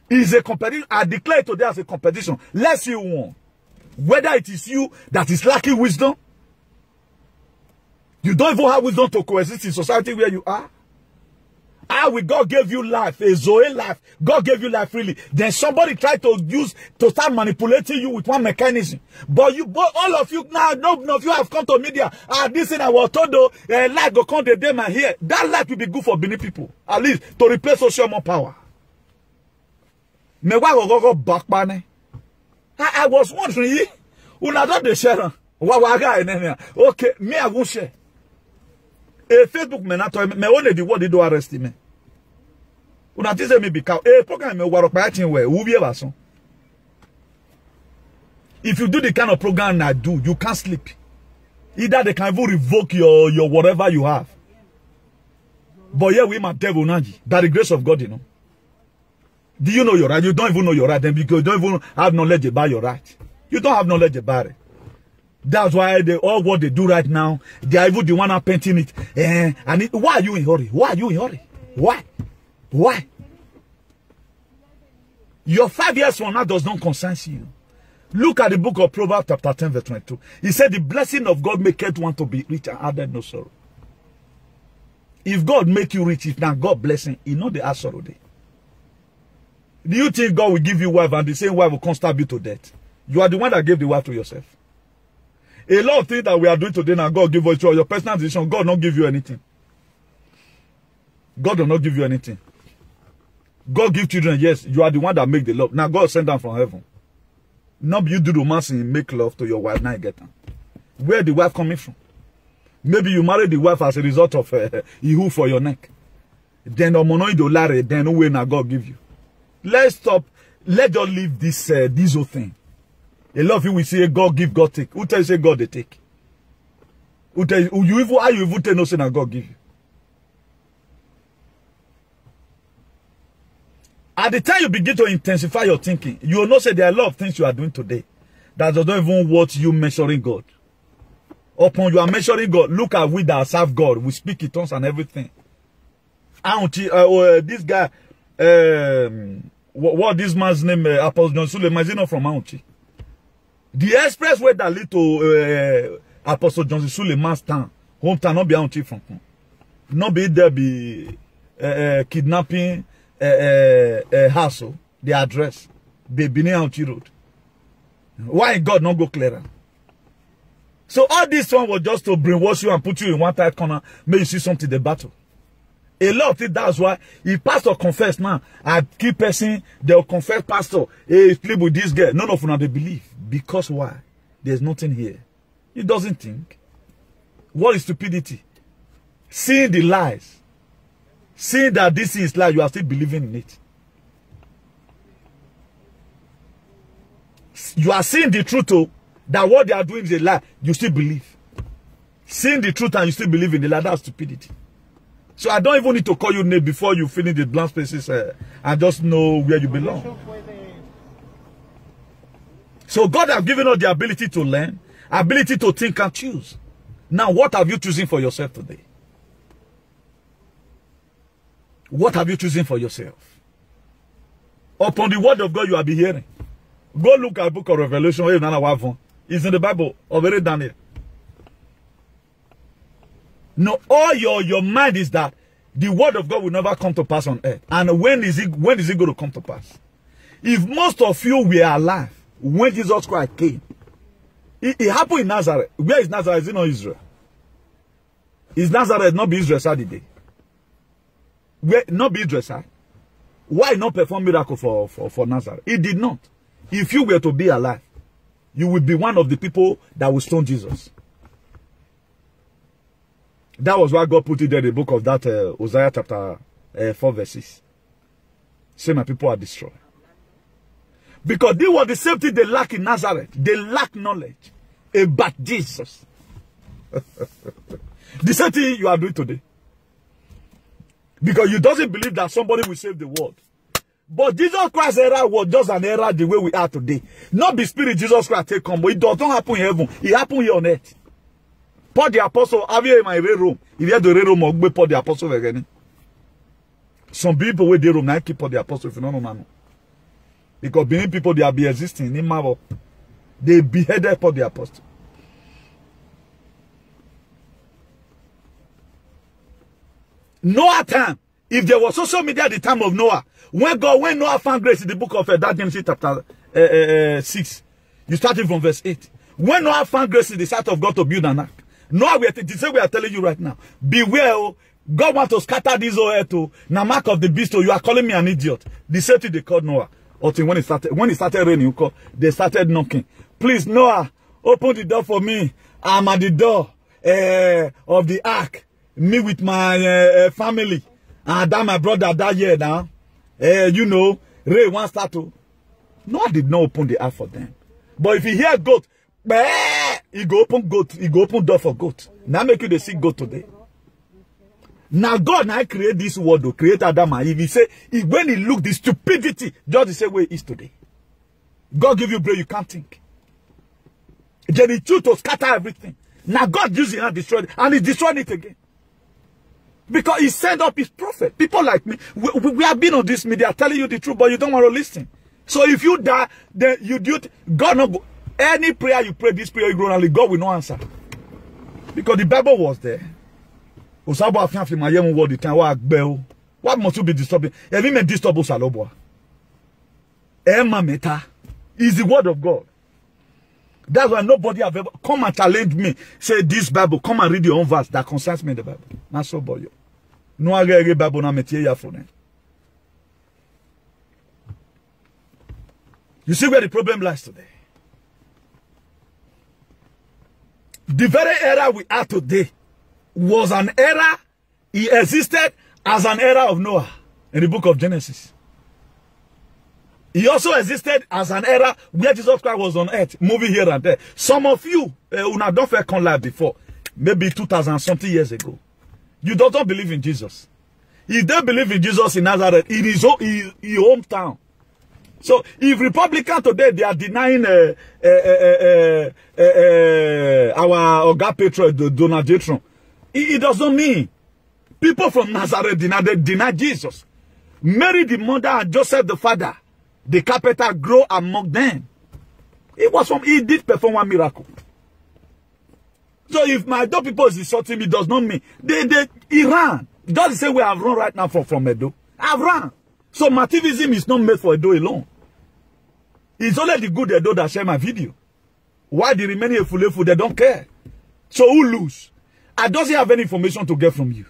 Is a competition. I declare today as a competition. Less you won. Whether it is you that is lacking wisdom, you don't even have wisdom to coexist in society where you are. Will God give you life, a Zoe life. God gave you life freely. Then somebody tried to start manipulating you with one mechanism. But all of you now, none of you have come to media. This thing I was told, life go come the day man here. That life will be good for Benin people. At least to replace social more power. I was wondering, una don't de share. Okay, me I won't share. Facebook me not me only the word they do arrest me. Una tise me be cow. Program me waro pa chin we be bason. If you do the kind of program I do, you can't sleep. Either they can even revoke your whatever you have. But yeah, we my devil naji. By the grace of God, you know. Do you know your right? You don't even know your right, then because you don't even have knowledge about your right. You don't have knowledge about it. That's why all what they do right now, they are even the one painting it. Why are you in a hurry? Why are you in a hurry? Why? Why? Your 5 years from now does not concern you. Look at the book of Proverbs chapter 10 verse 22. He said the blessing of God maketh one to be rich and added no sorrow. If God make you rich, if now God blessing, he know the add sorrow there. Do you think God will give you wife and the same wife will stab you to death? You are the one that gave the wife to yourself. A lot of things that we are doing today now, God give us your personal decision. God not give you anything. God will not give you anything. God give children, yes, you are the one that make the love. Now God send down from heaven. Not you do romance and make love to your wife, now you get them. Where the wife coming from? Maybe you married the wife as a result of ihu for your neck. Then then no way now God give you. Let's stop. Let's just leave this whole thing. A lot of you will say God give, God take. Who tell you say God they take? Who tell you, how you even tell no say that God give you? At the time you begin to intensify your thinking, you will not say there are a lot of things you are doing today that don't even worth you measuring God. Upon you are measuring God, look at we that serve God. We speak in tongues and everything. This guy, what this man's name, Apostle John Suleiman, is not from Auntie. The expressway that lead to Apostle John Suleiman's town, hometown, not be Auntie from. Not be there be kidnapping, house, the address, the Benin Auchi Road. Why God not go clearer? So all this one was just to brainwash you and put you in one tight corner, make you see something in the battle. A lot of it, that's why if pastor confess now, I keep person, they'll confess pastor, hey, sleep with this girl. None of them they believe. Because why? There's nothing here. He doesn't think. What is stupidity? Seeing the lies. Seeing that this is lie, you are still believing in it. You are seeing the truth, oh, that what they are doing is a lie, you still believe. Seeing the truth and you still believe in the lie, that's stupidity. So I don't even need to call you name before you fill in the blank spaces and just know where you belong. So God has given us the ability to learn, ability to think and choose. Now, what have you chosen for yourself today? What have you chosen for yourself? Upon the word of God you have been hearing. Go look at the book of Revelation. It's in the Bible. Already done it. No, all your mind is that the word of God will never come to pass on earth. And when is it going to come to pass? If most of you were alive when Jesus Christ came, it happened in Nazareth. Where is Nazareth? Is it not Israel? Is Nazareth not be Israel Saturday? Where not be Israel side? Why not perform miracle for Nazareth? It did not. If you were to be alive, you would be one of the people that will stone Jesus. That was why God put it there in the book of that Hosea chapter 4 verses. Say my people are destroyed. Because this was the same thing they lack in Nazareth. They lack knowledge about Jesus. The same thing you are doing today. Because you doesn't believe that somebody will save the world. But Jesus Christ's era was just an era the way we are today. Not the spirit Jesus Christ take come, but it does not happen in heaven. It happened here on earth. Paul the apostle, have you in my room? If you had the room, Paul the apostle again. Some people with the room now keep Paul the apostle if you don't know. Because being people they are be existing in Marvel. They beheaded Paul the apostle. Noah time. If there was social media at the time of Noah, when Noah found grace in the book of that Genesis chapter 6, you started from verse 8. When Noah found grace in the sight of God to build an ark, Noah, the same way I telling you right now, beware, God wants to scatter this whole earth to the mark of the beast. You are calling me an idiot. The same thing they called Noah. Until when it started raining, they started knocking. Please, Noah, open the door for me. I'm at the door of the ark. Me with my family. And that my brother that year now. You know, Ray wants start to. Noah did not open the ark for them. But if you hear goat, he go open goat. He go open door for goat. Now make you the see goat today. Now God now create this world to create Adam and Eve. He say, when he look the stupidity, just the same way it is today. God give you brain, you can't think. Then he choose to scatter everything. Now God used it and destroyed it, and he destroyed it again. Because he sent up his prophet. People like me, we have been on this media telling you the truth, but you don't want to listen. So if you die, then you do it. God not go. Any prayer you pray, this prayer ignorantly, God will not answer. Because the Bible was there. What must you be disturbing? Every man disturb us aloboa. Emma meta is the word of God. That's why nobody have ever come and challenge me. Say this Bible, come and read your own verse that concerns me in the Bible. Not so boy. No agre Bible na metie ya for them. You see where the problem lies today. The very era we are today was an era, it existed as an era of Noah in the book of Genesis. He also existed as an era where Jesus Christ was on earth, moving here and there. Some of you, una don't fair come live before, maybe 2000 something years ago. You don't believe in Jesus. You don't believe in Jesus in Nazareth, in his hometown. So if Republicans today, they are denying our Oga Patriot, Donald J. Trump, it doesn't mean people from Nazareth deny Jesus. Mary the mother and Joseph the father, the carpenter grow among them. He did perform one miracle. So if my dog people is insulting me, does not mean he ran. Just the same way I've run right now from Edo. I've run. So Mativism is not made for Edo alone. It's only the good Edo that share my video. Why the remaining Efulefu, they don't care. So who lose? I doesn't have any information to get from you.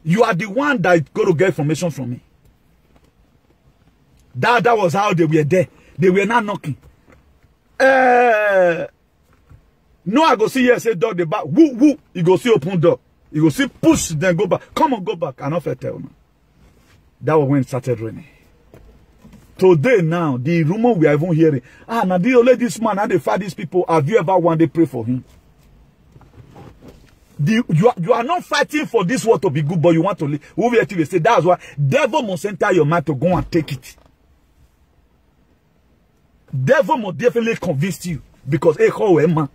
You are the one that go to get information from me. That was how they were there. They were not knocking. No, I go see here, say dog the back. Woo, woo. You go see open door. You go see push, then go back. Come on, go back. I not tell now. That was when it started raining. Today now, the rumor we are even hearing. Now the only this man, and they fight these people. Have you ever one day pray for him? You are not fighting for this world to be good, but you want to live. Who will say that's why devil must enter your mind to go and take it. Devil must definitely convince you because echo man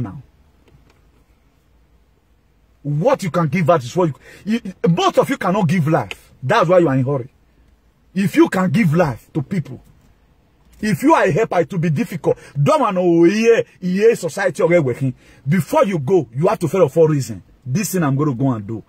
now. What you can give out is what you both of you cannot give life. That's why you are in a hurry. If you can give life to people, if you are a helper, it will be difficult. Don't know here society already working. Before you go, you have to fail for reason. This thing I'm going to go and do.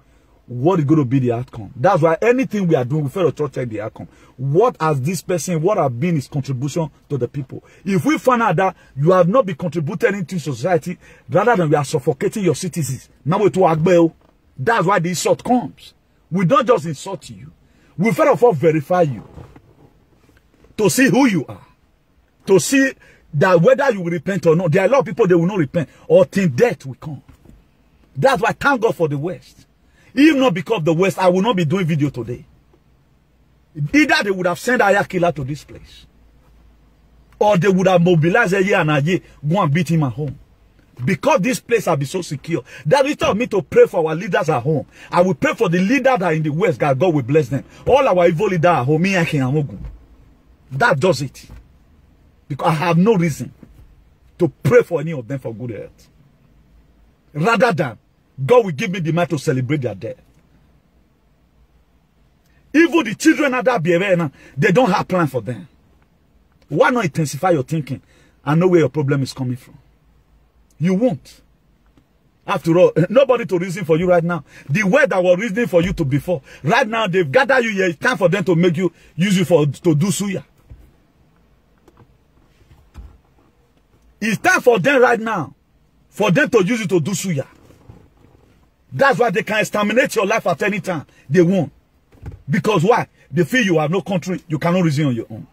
What is going to be the outcome? That's why anything we are doing, we fail to check the outcome. What has this person, what have been his contribution to the people? If we find out that you have not been contributing into society, rather than we are suffocating your citizens, now we to Agbel. That's why the insult comes. We don't just insult you. We fail to verify you. To see who you are. To see that whether you will repent or not. There are a lot of people that will not repent or think death will come. That's why I thank God for the West. If not because of the West, I will not be doing video today. Either they would have sent Aya Killer to this place. Or they would have mobilized a year and a year, go and beat him at home. Because this place has been so secure. That instead of me to pray for our leaders at home, I will pray for the leaders that are in the West, God will bless them. All our evil leaders at home, me and King. That does it. Because I have no reason to pray for any of them for good health. Rather than God will give me the mind to celebrate their death. Even the children of that behavior, they don't have plan for them. Why not intensify your thinking and know where your problem is coming from? You won't. After all, nobody to reason for you right now. The way that was reasoning for you to before. Right now, they've gathered you here. It's time for them to make you, use you to do suya. It's time for them right now, for them to use it to do suya. That's why they can exterminate your life at any time. They won't. Because why? They feel you have no country. You cannot reason on your own.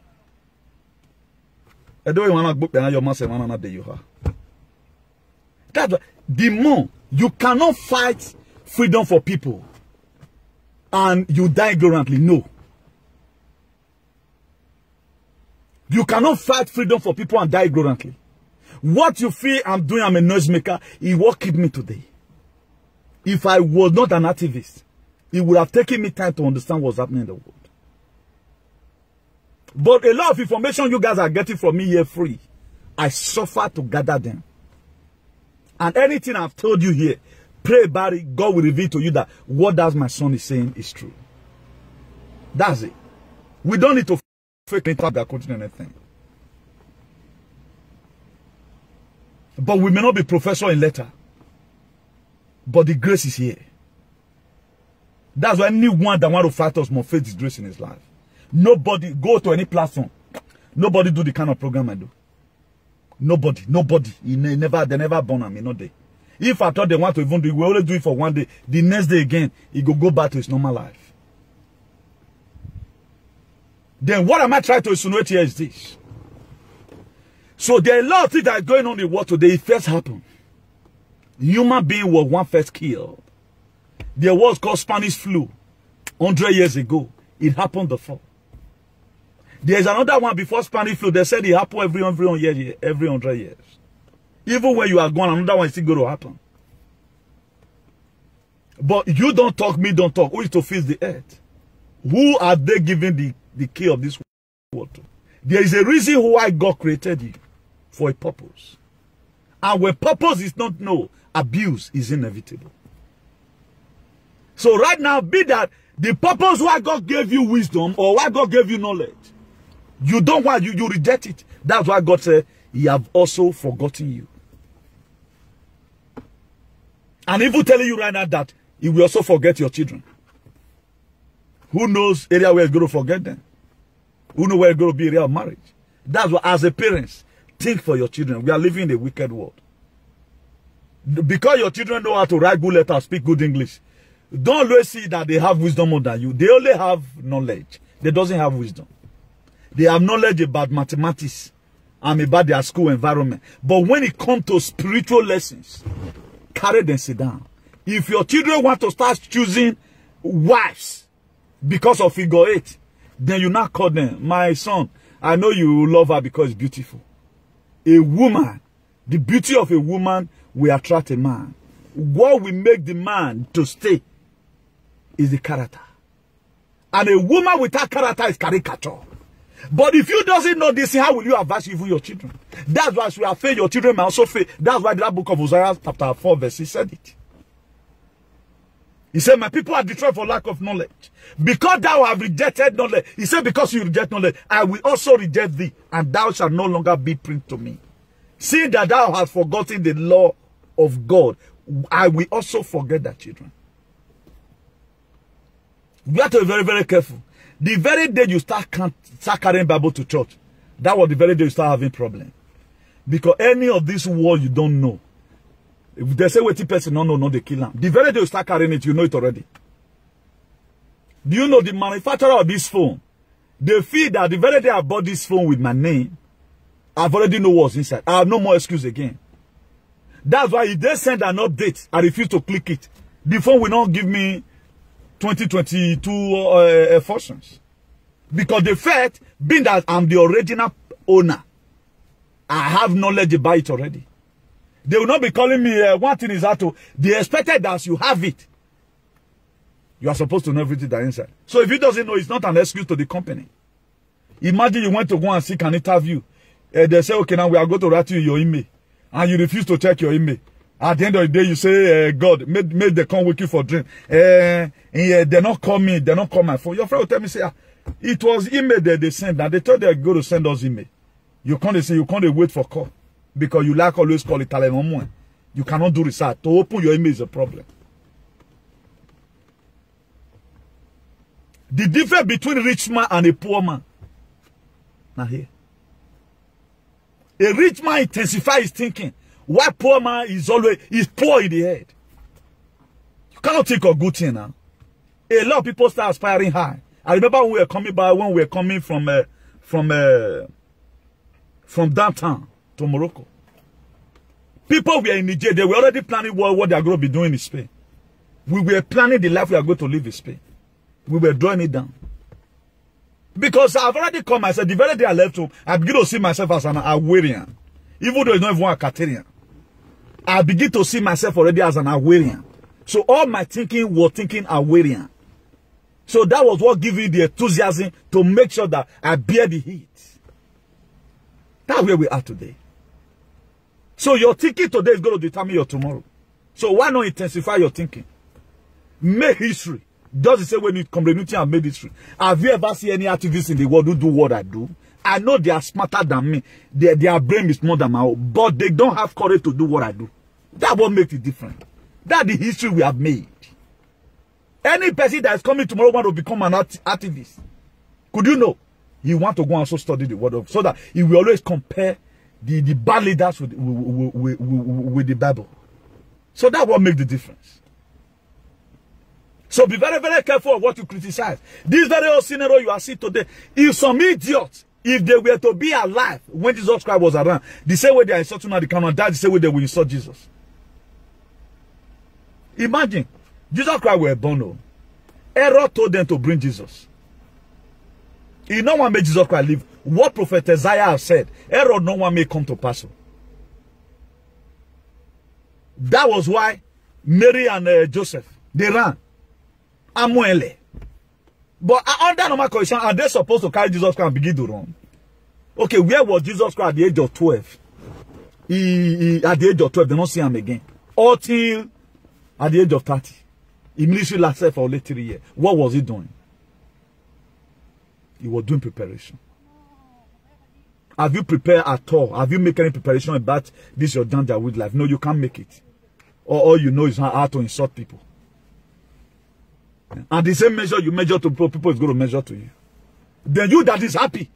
I don't want to book your master you have. That's why the more you cannot fight freedom for people and you die ignorantly. No. You cannot fight freedom for people and die ignorantly. What you feel I'm doing, I'm a noisemaker, it will keep me today. If I was not an activist, it would have taken me time to understand what's happening in the world. But a lot of information you guys are getting from me here free. I suffer to gather them. And anything I've told you here, pray about it, God will reveal to you that what that my son is saying is true. That's it. We don't need to fake it up that coaching anything. But we may not be professor in letter. But the grace is here. That's why anyone that want to fight us must face this grace in his life. Nobody go to any platform. Nobody do the kind of program I do. Nobody. They never born me, not they. If I thought they want to even do it, we only do it for one day. The next day again, he go back to his normal life. Then what am I trying to insinuate here is this. So there are a lot of things that are going on in the world today. It first happened. Human being was one first killed. There was called Spanish flu 100 years ago. It happened before. There's another one before Spanish flu. They said it happened every 100 years. Even when you are gone, another one is still going to happen. But you don't talk, me don't talk. Who is to fix the earth? Who are they giving the key of this world to? There is a reason why God created you. For a purpose. And when purpose is not known, abuse is inevitable. So right now, be that the purpose why God gave you wisdom or why God gave you knowledge, you don't want, you reject it. That's why God said, He have also forgotten you. And even telling you right now that He will also forget your children. Who knows area where it's going to forget them? Who knows where it's going to be real marriage? That's what, as a parents, think for your children. We are living in a wicked world. Because your children know how to write good letters, speak good English, don't always see that they have wisdom more than you. They only have knowledge. They doesn't have wisdom. They have knowledge about mathematics and about their school environment. But when it comes to spiritual lessons, carry them, sit down. If your children want to start choosing wives because of figure 8, then you not call them, my son, I know you love her because it's beautiful. A woman, the beauty of a woman will attract a man. What will make the man to stay is the character. And a woman without character is caricature. But if you doesn't know this, how will you advise even your children? That's why we have failed, your children may also fail. That's why that book of Hosea chapter 4 verse 6 said it. He said, my people are destroyed for lack of knowledge. Because thou have rejected knowledge. He said, because you reject knowledge, I will also reject thee, and thou shalt no longer be prince to me. Seeing that thou hast forgotten the law of God, I will also forget thy children. You have to be very, very careful. The very day you start carrying Bible to church, that was the very day you start having problem. Because any of this word you don't know, if they say what the person don't know, no, they kill him. The very day you start carrying it, you know it already. Do you know the manufacturer of this phone? They feel that the very day I bought this phone with my name, I've already know what's inside. I have no more excuse again. That's why if they send an update, I refuse to click it. The phone will not give me 2022 functions. Because the fact, being that I'm the original owner, I have knowledge about it already. They will not be calling me, one thing is that they expected that you have it. You are supposed to know everything that inside. So if he doesn't know, it's not an excuse to the company. Imagine you went to go and seek an interview. They say, okay, now we are going to write you your email. And you refuse to check your email. At the end of the day, you say, God, made them come with you for drink. They not call me, they not call my phone. Your friend will tell me, say, it was email that they sent. And they told they go to send us email. You can't say, you can't wait for call. Because you like always call Italian. You cannot do research. To open your email is a problem. The difference between a rich man and a poor man. Now here. A rich man intensifies his thinking. While poor man is poor in the head. You cannot think of good thing now. A lot of people start aspiring high. I remember when we were coming from downtown to Morocco. People were in Nigeria. They were already planning what they are going to be doing in Spain. We were planning the life we are going to live in Spain. We were drawing it down. Because I've already called myself, the very day I left home, I begin to see myself as an Awarian. Even though it's not even a Catarian. I begin to see myself already as an Awarian. So all my thinking was thinking Awarian. So that was what gave me the enthusiasm to make sure that I bear the heat. That's where we are today. So your thinking today is going to determine your tomorrow. So why not intensify your thinking? Make history. Just the same way community have made history. Have you ever seen any activists in the world who do what I do? I know they are smarter than me. Their brain is more than my own. But they don't have courage to do what I do. That's what makes it different. That's the history we have made. Any person that is coming tomorrow want to become an activist. Could you know? He want to go and also study the word of God. So that he will always compare the bad leaders with the Bible. So that's what makes the difference. So be very, very careful of what you criticize. This very old scenario you are seeing today, if some idiots, if they were to be alive when Jesus Christ was around, the same way they are insulting now, they cannot die the same way they will insult Jesus. Imagine, Jesus Christ were born. Herod told them to bring Jesus. He no one made Jesus Christ live. What prophet Isaiah has said, Herod no one may come to pass. That was why Mary and Joseph, they ran. Amuele. But under normal condition, are they supposed to carry Jesus Christ and begin to run? Okay, where was Jesus Christ at the age of 12? At the age of 12, they don't see him again. Until at the age of 30. He ministry lasted for only 3 years. What was he doing? He was doing preparation. Have you prepared at all? Have you made any preparation about this your Janja with life? No, you can't make it. All you know is how to insult people. And the same measure you measure to people is going to measure to you. Then you that is happy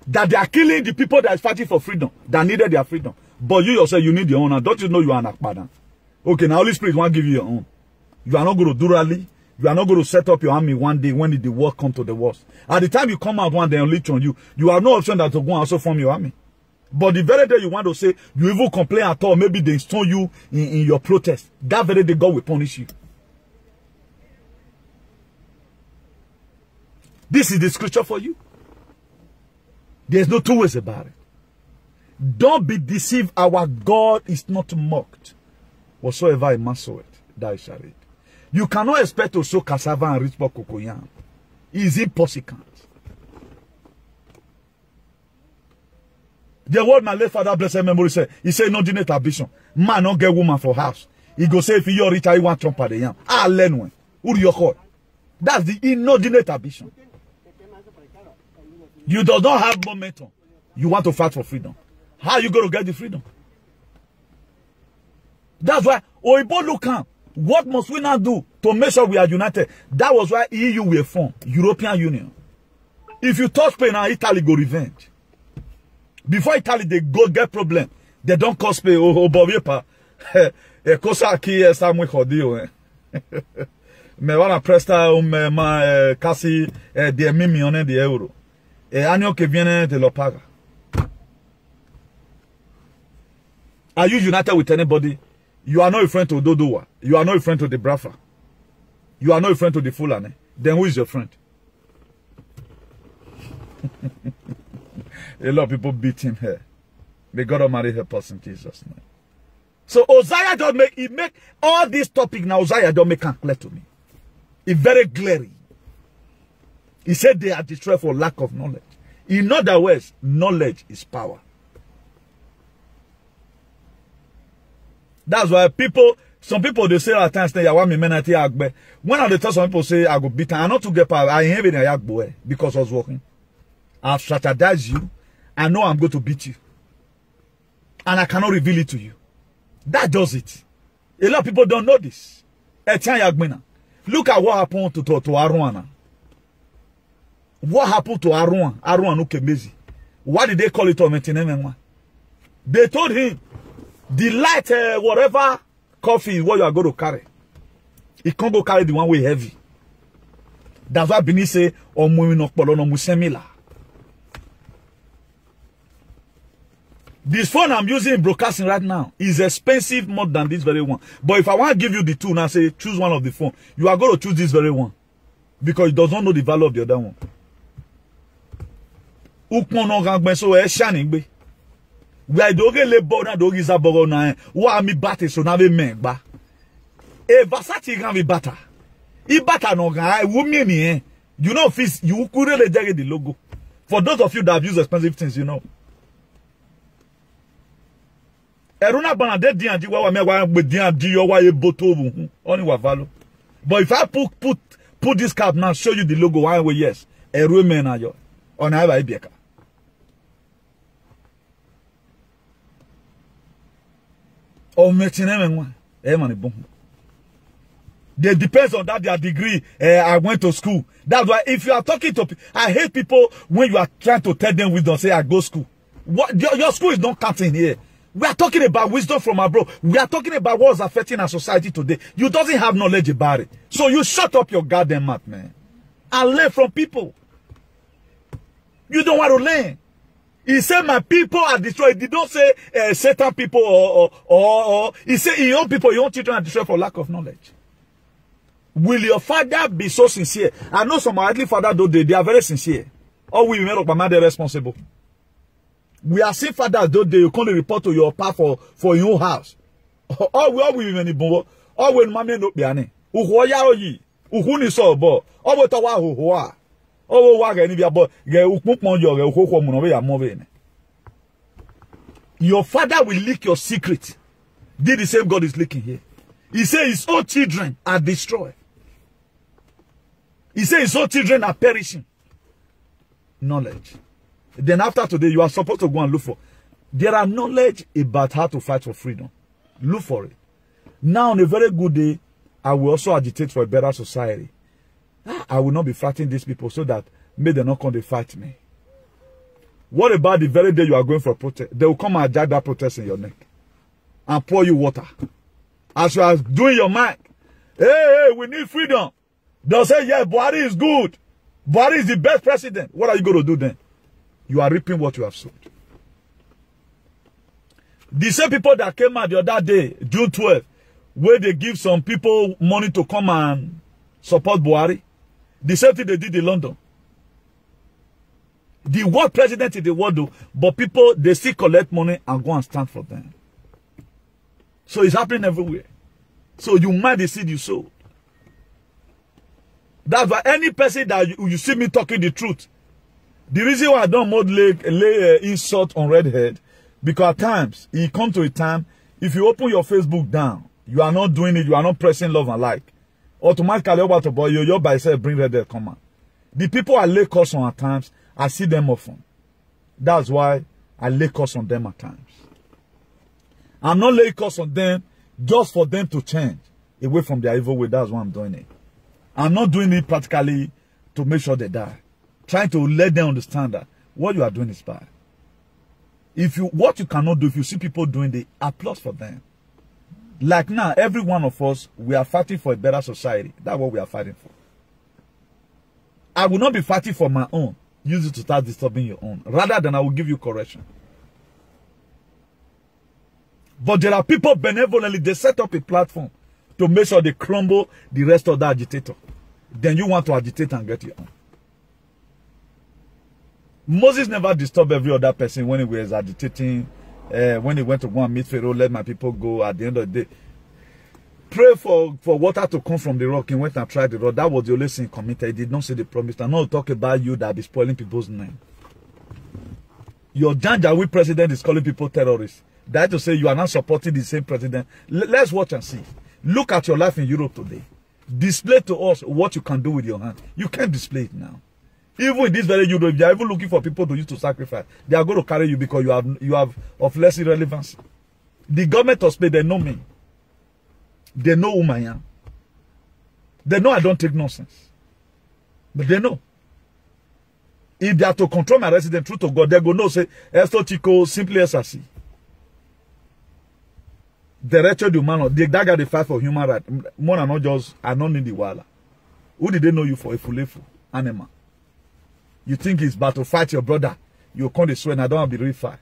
that they are killing the people that is fighting for freedom, that needed their freedom. But you yourself, you need your own. And don't you know you are an Akpada? Okay, now Holy Spirit won't give you your own. You are not going to do rally. You are not going to set up your army one day when the war comes to the worst. At the time you come out one day and leech on you, you have no option than to go and also form your army. But the very day you want to say, you even complain at all, maybe they stone you in your protest, that very day God will punish you. This is the scripture for you. There's no two ways about it. Don't be deceived. Our God is not mocked. Whatsoever a man soweth, that shall reap. You cannot expect to sow cassava and reap cocoyam. It's impossible. The word my late father, blessed memory, said, he said, no dinner ambition. Man don't get woman for house. He go say, if you're rich, I want trump at the yam. I learn when. Who do you call? That's the inordinate ambition. You do not have momentum. You want to fight for freedom. How are you going to get the freedom? That's why Oibo Lukan, what must we now do to make sure we are united? That was why EU were formed, European Union. If you touch Spain and Italy go revenge. Before Italy they go get problem, they don't cause Spain. Oh, Bobiepa, cosa aqui está muy jodido. Me van a prestar casi 10,000 millones de euros. El año que viene te lo paga. Are you united with anybody? You are not a friend to Dodowa. You are not a friend to the Brafa. You are not a friend to the Fulani. Then who is your friend? A lot of people beat him here. May God Almighty help us in Jesus' name. So Uzziah don't make all this topic now. Uzziah don't make it clear to me. It's very glaring. He said they are destroyed for lack of knowledge. In other words, knowledge is power. That's why some people they say at times, when I tell some people say I go beat them, I not to get power, I ain't having a boy because I was working. I've strategized you. I know I'm going to beat you. And I cannot reveal it to you. That does it. A lot of people don't know this. Look at what happened to Aruna. What happened to Aruna? Aruna Nukemezi. Why did they call it Ometineme? They told him, the light, whatever coffee is what you are going to carry. He can't go carry the one way heavy. That's why Bini say, Musemila. This phone I'm using in broadcasting right now is expensive more than this very one. But if I want to give you the two now, say choose one of the phone, you are going to choose this very one. Because it does not know the value of the other one. We don't get le bona dogi za bogo na wa mi bate so na be megba. E Versace gan be bata. I bata no gan wo mi ni you know fis you could really get the logo. For those of you that have used expensive things, you know. Eruna bana de dian di wa me wa gbe dian di yo wa ye boto bu oni wa valo. But if I put this cap now, show you the logo, why way yes. Eru me na yo. Ona ba ibieka. Oh, they depends on that their degree. I went to school. That's why if you are talking to people, I hate people when you are trying to tell them wisdom. Say I go school. What your school is not counting here. We are talking about wisdom from abroad. We are talking about what's affecting our society today. You doesn't have knowledge about it, so you shut up your goddamn mouth, man, and learn from people. You don't want to learn. He said, my people are destroyed. He don't say Satan people or he said, your own people, your own children are destroyed for lack of knowledge. Will your father be so sincere? I know some earthly father, though, they are very sincere. Or we make up my they're responsible. We are seeing fathers, though, you can't report to your pa for your own house. All we even bo. All when mommy no biane. Uhoya oyi. Uhuni so bo. All we tawa uhoa. Oh, your father will leak your secret. Did the same God is leaking here. He says his own children are destroyed. He says his own children are perishing. Knowledge. Then after today, you are supposed to go and look for. There are knowledge about how to fight for freedom. Look for it. Now on a very good day, I will also agitate for a better society. I will not be fighting these people so that may they not come to fight me. What about the very day you are going for a protest? They will come and drag that protest in your neck and pour you water. As you are doing your mic, hey, we need freedom. They'll say, yeah, Buhari is good. Buhari is the best president. What are you going to do then? You are reaping what you have sowed. The same people that came out the other day, June 12th, where they give some people money to come and support Buhari, the same thing they did in London. The world president in the world do, but people, they still collect money and go and stand for them. So it's happening everywhere. So you might the seed you sowed. That's why any person that you see me talking the truth, the reason why I don't more lay insult on redhead, because at times, it comes to a time, if you open your Facebook down, you are not doing it, you are not pressing love and like, automatically over to boy, you by yourself bring redhead come on. The people I lay curse on at times, I see them often. That's why I lay curse on them at times. I'm not laying curse on them just for them to change away from their evil way. That's why I'm doing it. I'm not doing it practically to make sure they die. Trying to let them understand that what you are doing is bad. What you cannot do, if you see people doing the applause for them. Like now, every one of us, we are fighting for a better society. That's what we are fighting for. I will not be fighting for my own. Use it to start disturbing your own. Rather than I will give you correction. But there are people benevolently, they set up a platform to make sure they crumble the rest of the agitator. Then you want to agitate and get your own. Moses never disturbed every other person when he was agitating, when he went to go and meet Pharaoh, let my people go at the end of the day. Pray for water to come from the rock. He went and tried the rock. That was the only sin he committed. He did not say the promise. I'm not talk about you that be spoiling people's name. Your Janjaweed president is calling people terrorists. That to say you are not supporting the same president. Let's watch and see. Look at your life in Europe today. Display to us what you can do with your hand. You can't display it now. Even in this very Europe, they are even looking for people to use to sacrifice. They are going to carry you because you have of less irrelevance. The government of Spain, they know me. They know who I am. They know I don't take nonsense. But they know. If they are to control my resident, truth to God, they go no say, Esto Chico, simply SRC. The wretched human, that guy they fight for human rights. More than not just, I don't need the wala. Who did they know you for? A fulefu animal. You think it's bad to fight your brother. You come to swear and I don't want to be refight.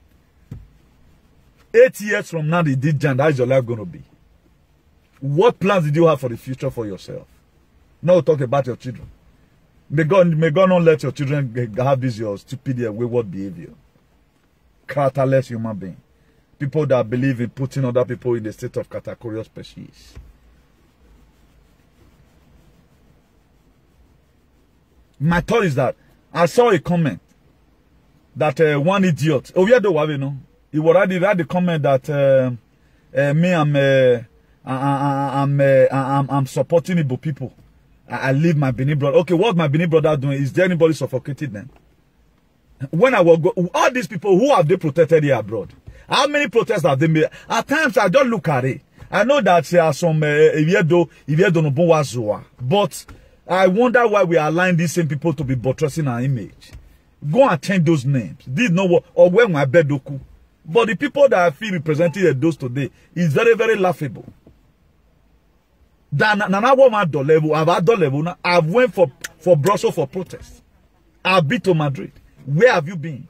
8 years from now, they did Jan. How is your life going to be? What plans did you have for the future for yourself? Now talk about your children. May God not let your children have this your stupid wayward behavior. Characterless human being. People that believe in putting other people in the state of categorical species. My thought is that I saw a comment that one idiot. Oh, yeah, the no. He already read the comment that I'm supporting Igbo people. I leave my Benin brother. Okay, what's my Benin brother doing? Is there anybody suffocated then? When I will go, all these people, who have they protected here abroad? How many protests have they made? At times, I don't look at it. I know that there are some but I wonder why we are allowing these same people to be buttressing our image. Go and change those names. This no what or when my bedoku. But the people that I feel represented those today is very, very laughable. I've went for Brussels for protest. I've been to Madrid. Where have you been?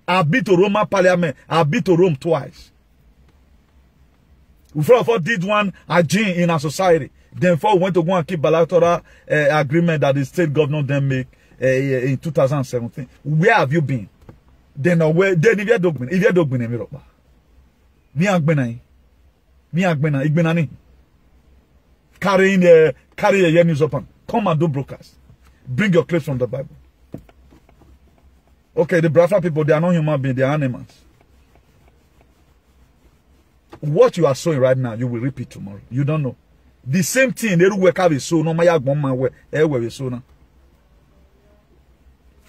I've been to Roman Parliament. I've been to Rome twice. We first did one agenda in our society. Then we went to go and keep bilateral agreement that the state governor then make in 2017. Where have you been? Then where? Then if you don't been in Europe, me agbena igbenani. Carry a news open. Come and do broadcast. Bring your clips from the Bible. Okay, the Biafra people, they are not human beings, they are animals. What you are sowing right now, you will reap it tomorrow. You don't know. The same thing, they work out with so no matter where so now.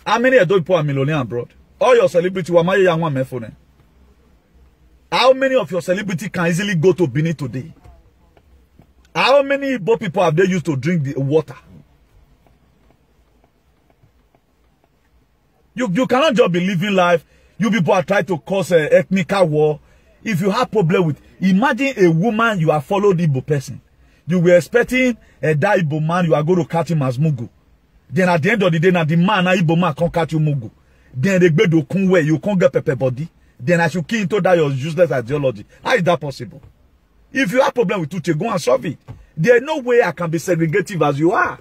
How many adult people are millionaires abroad? All your celebrity were my young one phone. How many of your celebrity can easily go to Benin today? How many Igbo people have they used to drink the water? You cannot just be living life. You people are trying to cause an ethnic war. If you have problem with, imagine a woman you have followed Igbo person. You were expecting a that Igbo man, you are going to catch him as Mugu. Then at the end of the day, now the man, Igbo man can't catch you Mugu. Then they do kunwe, you can't get pepper body. Then I should key into that your useless ideology. How is that possible? If you have problem with Tuche, go and solve it. There's no way I can be segregative as you are.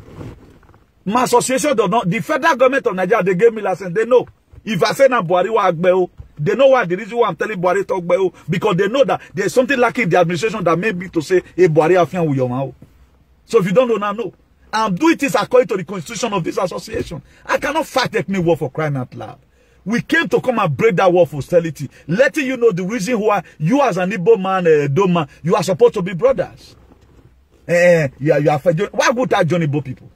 My association does not, the federal government of Nigeria, they gave me license, they know. If I say na Buhari wa agbeo, they know why the reason why I'm telling Buhari talk agbeo, because they know that there's something lacking in the administration that may be to say, hey, Buhari afian with your mouth. So if you don't know now, no. I'm doing this according to the constitution of this association. I cannot fight ethnic war for crying out loud. We came to come and break that wall of hostility, letting you know the reason why you as an Igbo man, Doma, you are supposed to be brothers. Yeah, you are. Why would I join Igbo people?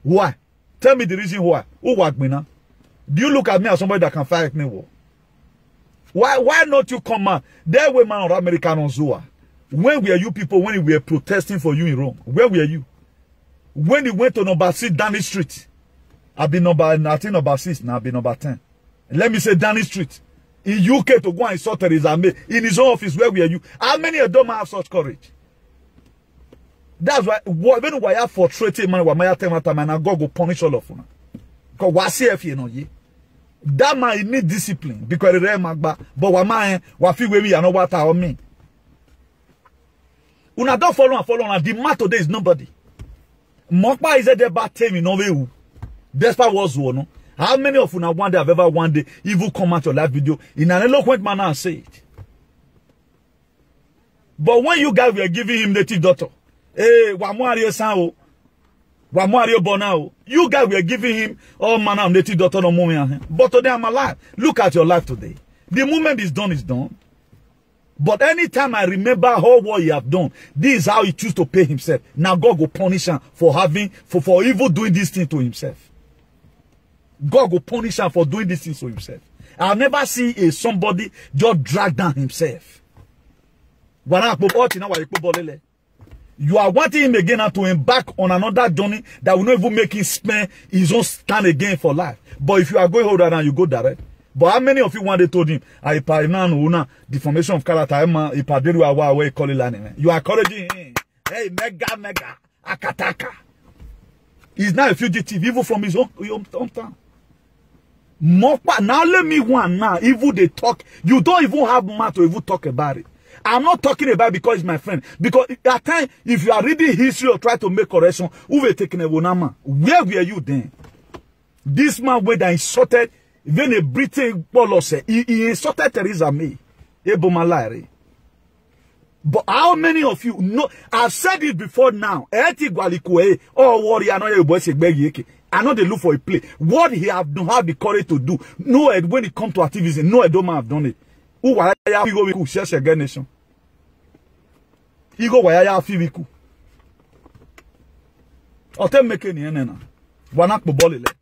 Why? Tell me the reason why. Who work me now? Do you look at me as somebody that can fight ethnic war? Why not you come out? There were man or American on Zua. When were you people when we were protesting for you in Rome? Where were you? When you went to number 6 Downing Street, I've been I think number 6, now I've been number 10. Let me say Downing Street. In UK to go and insult Theresa May. In his own office, where were you? How many of them have such courage? That's why when we are frustrated, man, we might tell time and God will punish all of them. Because we see if you know ye. That man need discipline because the magba. But we man, we feel we are not what I mean. Una don't follow and the matter today is nobody. Mokpa is a debate team in Norway. Despite what's one. How many of you now one day have ever one day evil come out your live video in an eloquent manner and say it? But when you guys were giving him native daughter, hey, Wamuario Sao, Wamuario Bonao, you guys were giving him all manner of native daughter no moment. But today I'm alive. Look at your life today. The moment is done is done. But anytime I remember all what he have done, this is how he choose to pay himself. Now God will punish him for having for evil doing this thing to himself. God will punish him for doing this thing to himself. I'll never see somebody just drag down himself. You are wanting him again to embark on another journey that will not even make him spend his own stand again for life. But if you are going hold down, you go direct. But how many of you one day told him, the formation of character, you are encouraging him. Hey, mega, akataka. He's not a fugitive, even from his own hometown. Now let me one now, even they talk, you don't even have matter to even talk about it. I'm not talking about it because it's my friend. Because at times, if you are reading history or try to make correction, who will take a Wonama? Where were you then? This man went and insulted, even a Britain policy, he insulted Theresa May. But how many of you know? I've said it before now. I know they look for a play. What he have don't have the courage to do. No, when it comes to activism, no, I don't have done it. Who why you go we share again nation? Igo why you feel we cool? Or tell me any na. Wanak bobolele.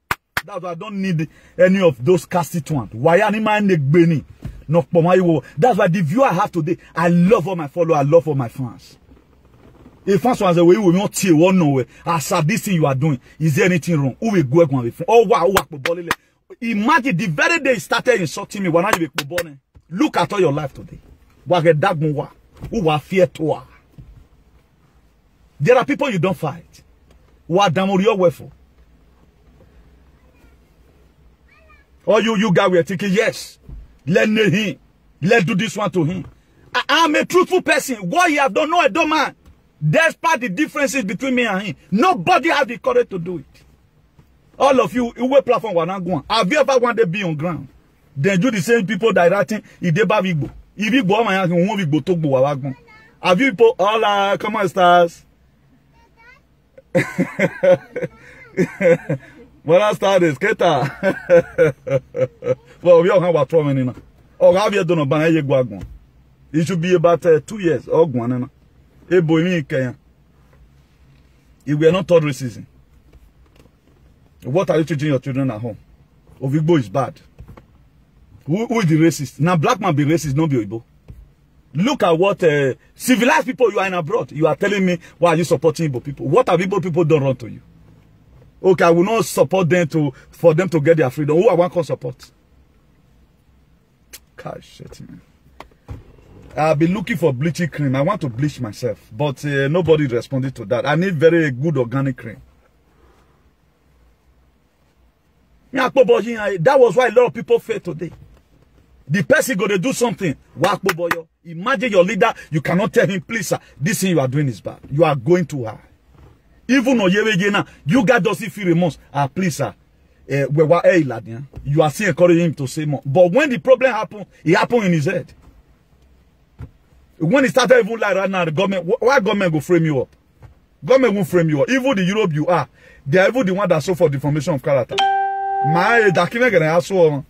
That's why I don't need any of those casted ones. Why any man negbeni? No, that's why the view I have today. I love all my followers. I love all my fans. If fans was the way we will not see one nowhere. As this thing you are doing, is there anything wrong? Who will go with friend? Oh wow, imagine the very day he started insulting me. When I be born, look at all your life today. Who are fear to. There are people you don't fight. Who are damn your way for. Or you guys were thinking, yes, let him, let's do this one to him. I'm a truthful person. What he have done, no, I don't mind. Despite the differences between me and him, nobody has the courage to do it. All of you, who platform were not going. Have you ever wanted to be on ground? Then do the same people that writing, if they have Igbo. If you go, my husband won't be talk about. Have you people, all come on, stars? When start is Keta. Well, we all have about 12 minutes. Oh, have you done a banana guagon? It should be about 2 years. Oh, Guanana. A boy, me, Kenya. If we are not taught racism, what are you teaching your children at home? Igbo is bad. Who is the racist? Now, black man be racist, not be Igbo. Look at what civilized people you are in abroad. You are telling me, why are you supporting Igbo people? What have Igbo people done wrong to you? Okay, I will not support them for them to get their freedom. Who I want to support? Gosh, shit, man. I'll be looking for bleaching cream. I want to bleach myself, but nobody responded to that. I need very good organic cream. That was why a lot of people fail today. The person going to do something. Imagine your leader, you cannot tell him, please, sir, this thing you are doing is bad. You are going too high. Even though you guys doesn't feel remorse. Please, sir, you are still encouraging him to say more. But when the problem happened, it happened in his head. When it started even like right now, the government, why government will frame you up? Government won't frame you up. Even the Europe you are, they are even the one that suffer deformation of character. My document can also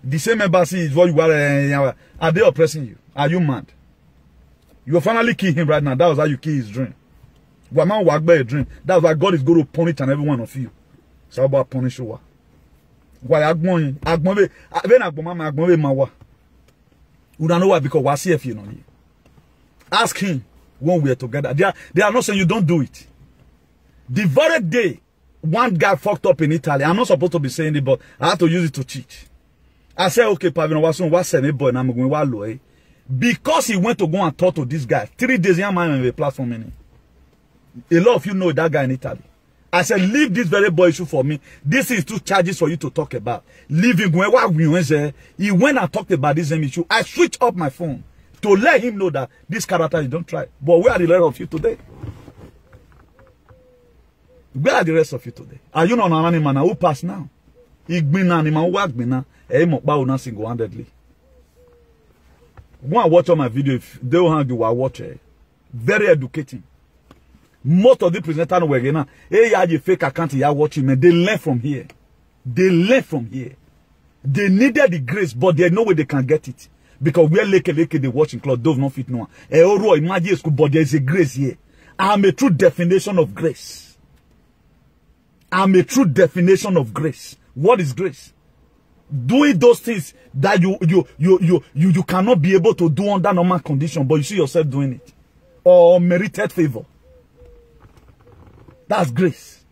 the same embassy is what you are. Are they oppressing you? Are you mad? You will finally kill him right now. That was how you kill his dream. Waman Wagbe a dream. That's why God is going to punish and every one of you. So about punish you. Why Agmonwe when Agmonwe mawa. You don't know why, because why CF you know. Ask him when we are together. They are not saying you don't do it. The very day one guy fucked up in Italy, I'm not supposed to be saying it, but I have to use it to cheat. I said, okay, Pavino, what's a boy? And I'm going to because he went to go and talk to this guy. 3 days, young man on the platform. A lot of you know that guy in Italy. I said, leave this very boy issue for me. This is 2 charges for you to talk about. Leave him. He went and talked about this issue. I switched up my phone to let him know that this character you don't try. But where are the rest of you today? Where are the rest of you today? Are you not an animal who passed now? Igbina animal who work now. Single-handedly. Go and watch all my video. If they don't have you watch it. Very educating. Most of the presenters were going, hey, you have a fake account, you are watching me. They learn from here. They learn from here. They needed the grace, but there's no way they can get it. Because we're like they watching cloth, those not fit no one. Imagine school, but there's a grace here. I'm a true definition of grace. I'm a true definition of grace. What is grace? Doing those things that you cannot be able to do under normal condition, but you see yourself doing it. Or merited favor. That's grace.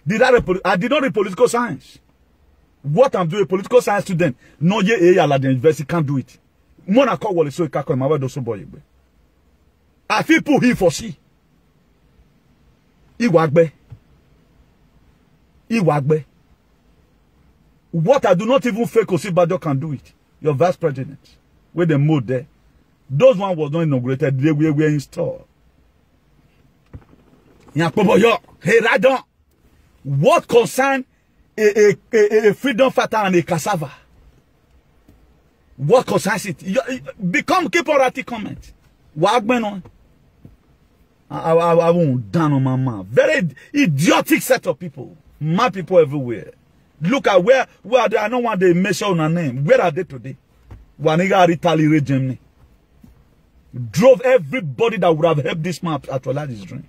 I did not read political science. What I'm doing, a political science student, no ye at the university can't do it. Mona call Wally so kako my word also boy. I feel put he for she. Iwagbe. What I do not even fake Osibajo can do it. Your vice president. With the mode there. Those one was not inaugurated. They were installed. Hey, Radon. What concern a freedom fighter and a cassava? What concerns it? Keep on writing comment. What going on? I won't down on my mouth. Very idiotic set of people. Mad people everywhere. Look at where are they? I don't want to measure on a name. Where are they today? Waniga retaliate Germany. Drove everybody that would have helped this man actualize his dream.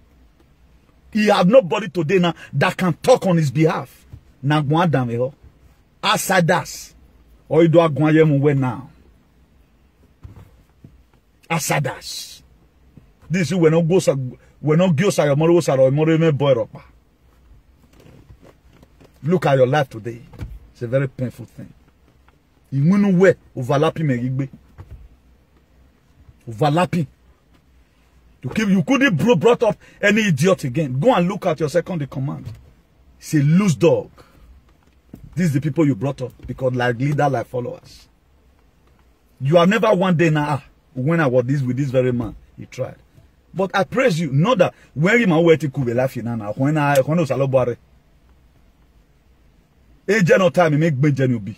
He have nobody today now that can talk on his behalf. Nagwandameho. Asadas. Or you do agwanyemu now. Asadas. This is when no go your mother boy. Look at your life today. It's a very painful thing. You overlapping. Overlapping. You couldn't brought up any idiot again. Go and look at your second in command. It's a loose dog. These are the people you brought up because like leader, like followers. You are never one day now. When I was with this very man, he tried. But I praise you. Know that when you are waiting to be laughing now, when I was alobare. Agent no time, make Benjamin be.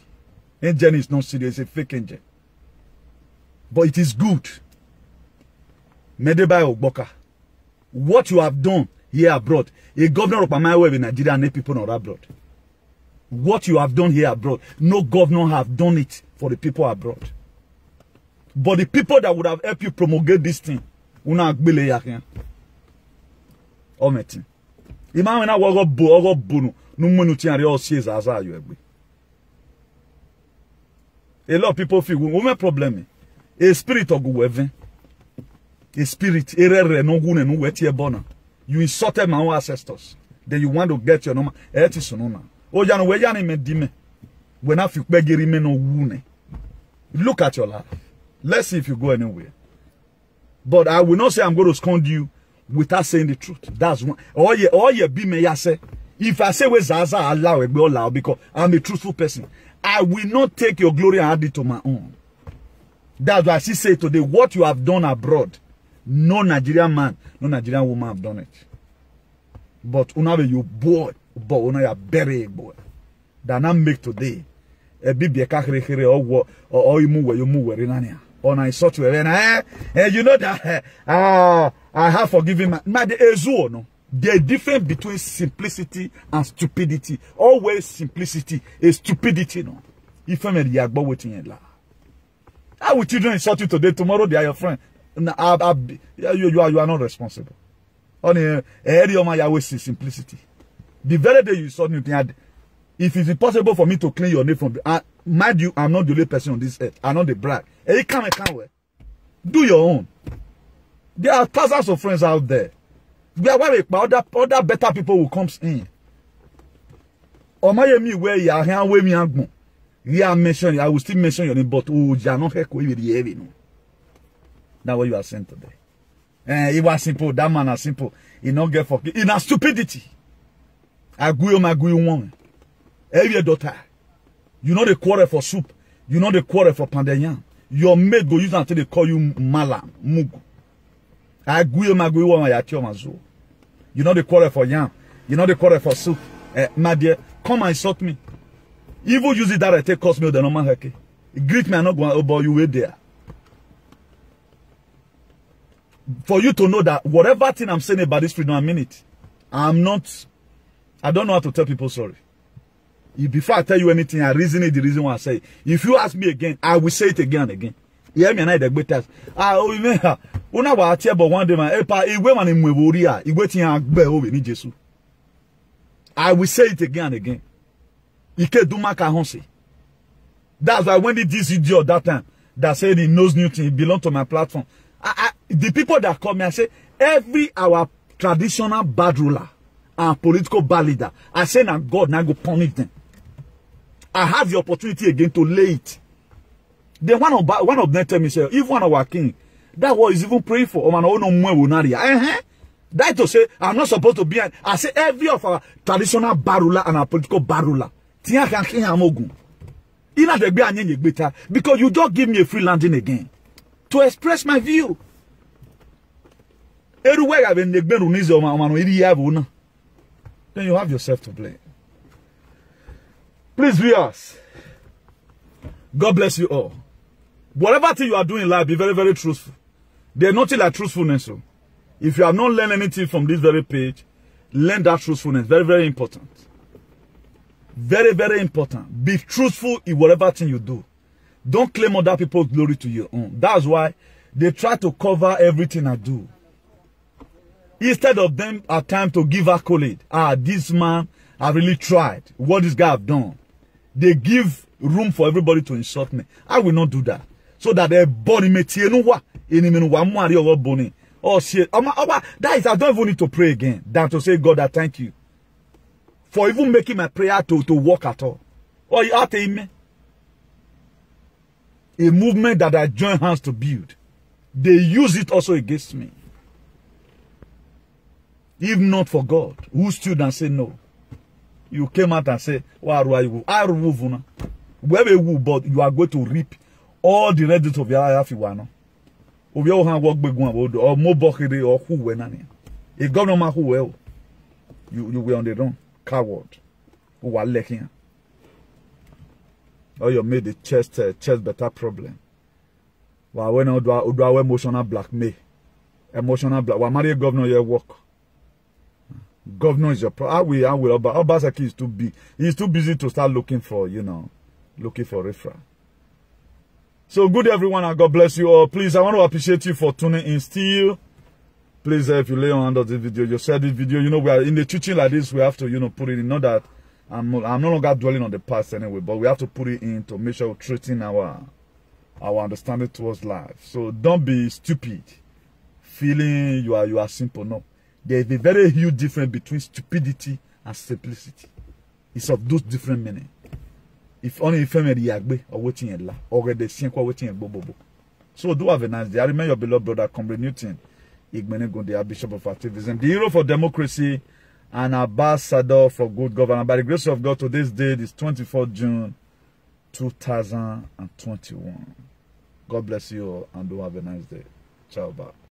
Engine is not serious, it's a fake engine. But it is good. Medeba Ogboka. What you have done here abroad, a governor of Amaewe in Nigeria and people not abroad. What you have done here abroad, no governor have done it for the people abroad. But the people that would have helped you promulgate this thing, una agbele yakin. Ometi. Ima when I walk bunu, no munu tiari all says as are you egbe. A lot of people feel women problem. A spirit of good a spirit. You insulted my own ancestors. Then you want to get your number. Oh, Jan, where Jan me dime. When I feel begiri me no wune. Look at your life. Let's see if you go anywhere. But I will not say I'm going to scold you without saying the truth. That's one. All ye be me ya say. If I say we Zaza allow it, be allow because I'm a truthful person. I will not take your glory and add it to my own. That's why she say today, what you have done abroad, no Nigerian man, no Nigerian woman have done it. But unabe you boy, but una ya bury boy. That not make today. A bibi kakere or you move in ania. Or I saw to you know that I have forgiven my the no. The difference between simplicity and stupidity. Always simplicity is stupidity, no. If I'm a yagbo waiting in la. How would children insult you today? Tomorrow they are your friend. You are not responsible. Only area of my Yahweh is simplicity. The very day you insult me, if it's impossible for me to clean your name from mind you, I'm not the only person on this earth. I'm not the brag. You can't do your own. There are thousands of friends out there. We are worried about other better people who comes in. Or my me where you are here, where me and I will still mention your name, but you are not here with the heavy. That's what you are saying today. It was simple. That man is simple. He not get for in a stupidity. I agree on my agree woman. Every daughter. You know the quarrel for soup. You know the quarrel for pandanyan. Your mate go use until they call you Malam, Mugu. I agree on my agree woman. You know the quarrel for yam. You know the quarrel for soup. My dear, come and insult me. Even use it that I take cost me the normal heke. Greet me and not go about you way there. For you to know that whatever thing I'm saying about this freedom, I mean it. I don't know how to tell people sorry. Before I tell you anything, I reason it the reason why I say it. If you ask me again, I will say it again and again. Yeah, me and I the greatest. Una wa ati about one day man. Iwe man imweworia. Iwe ti agbe o ni Jesu. I will say it again and again. Ike dumaka honse. That's why when this idiot that time that said he knows new thing, he belong to my platform. The people that call me, I say every our traditional bad ruler and political bad leader, I say now God now go punish them. I have the opportunity again to lay it. Then one of them tell me, say, if one of our king, that was even praying for, that to say, I'm not supposed to be, I say every of our traditional bad ruler and our political bad ruler, because you just give me a free landing again to express my view. Everywhere I've been, then you have yourself to blame. Please, viewers, God bless you all. Whatever thing you are doing in life, be very, very truthful. There's nothing like truthfulness. So if you have not learned anything from this very page, learn that truthfulness. Very, very important. Very, very important. Be truthful in whatever thing you do. Don't claim other people's glory to your own. That's why they try to cover everything I do. Instead of them at time to give accolade. This man, I really tried. What this guy have done. They give room for everybody to insult me. I will not do that. So that they body me oh shit. That is, I don't even need to pray again than to say, God, I thank you for even making my prayer to work at all. Or you are telling me a movement that I join hands to build. They use it also against me. If not for God, who stood and said no? You came out and said, but you are going to reap all the results of your life. You were on the wrong coward who were lacking. Or you made the chest better problem. When I do emotional blackmail, emotional black. Why marry governor your work? Governor is your problem. I will. Obaseki is too big. He's too busy to start looking for, looking for referral. So good, everyone, and God bless you all. Please, I want to appreciate you for tuning in still. Please, if you lay on hand of this video, you share this video. We are in the teaching like this. We have to, put it in. Not that I'm no longer dwelling on the past anyway, but we have to put it in to make sure we're treating our understanding towards life. So don't be stupid, feeling you are simple. No, there is a very huge difference between stupidity and simplicity. It's of those different meanings. If only if family yagbe or waiting in la, or the same waiting in bobo. So do have a nice day. I remember your beloved brother, Comrade Newton, Igbenegund, Bishop of Activism, the hero for democracy, and ambassador for good governance. By the grace of God, today's date is 24th June 2021. God bless you all and do have a nice day. Ciao, bye.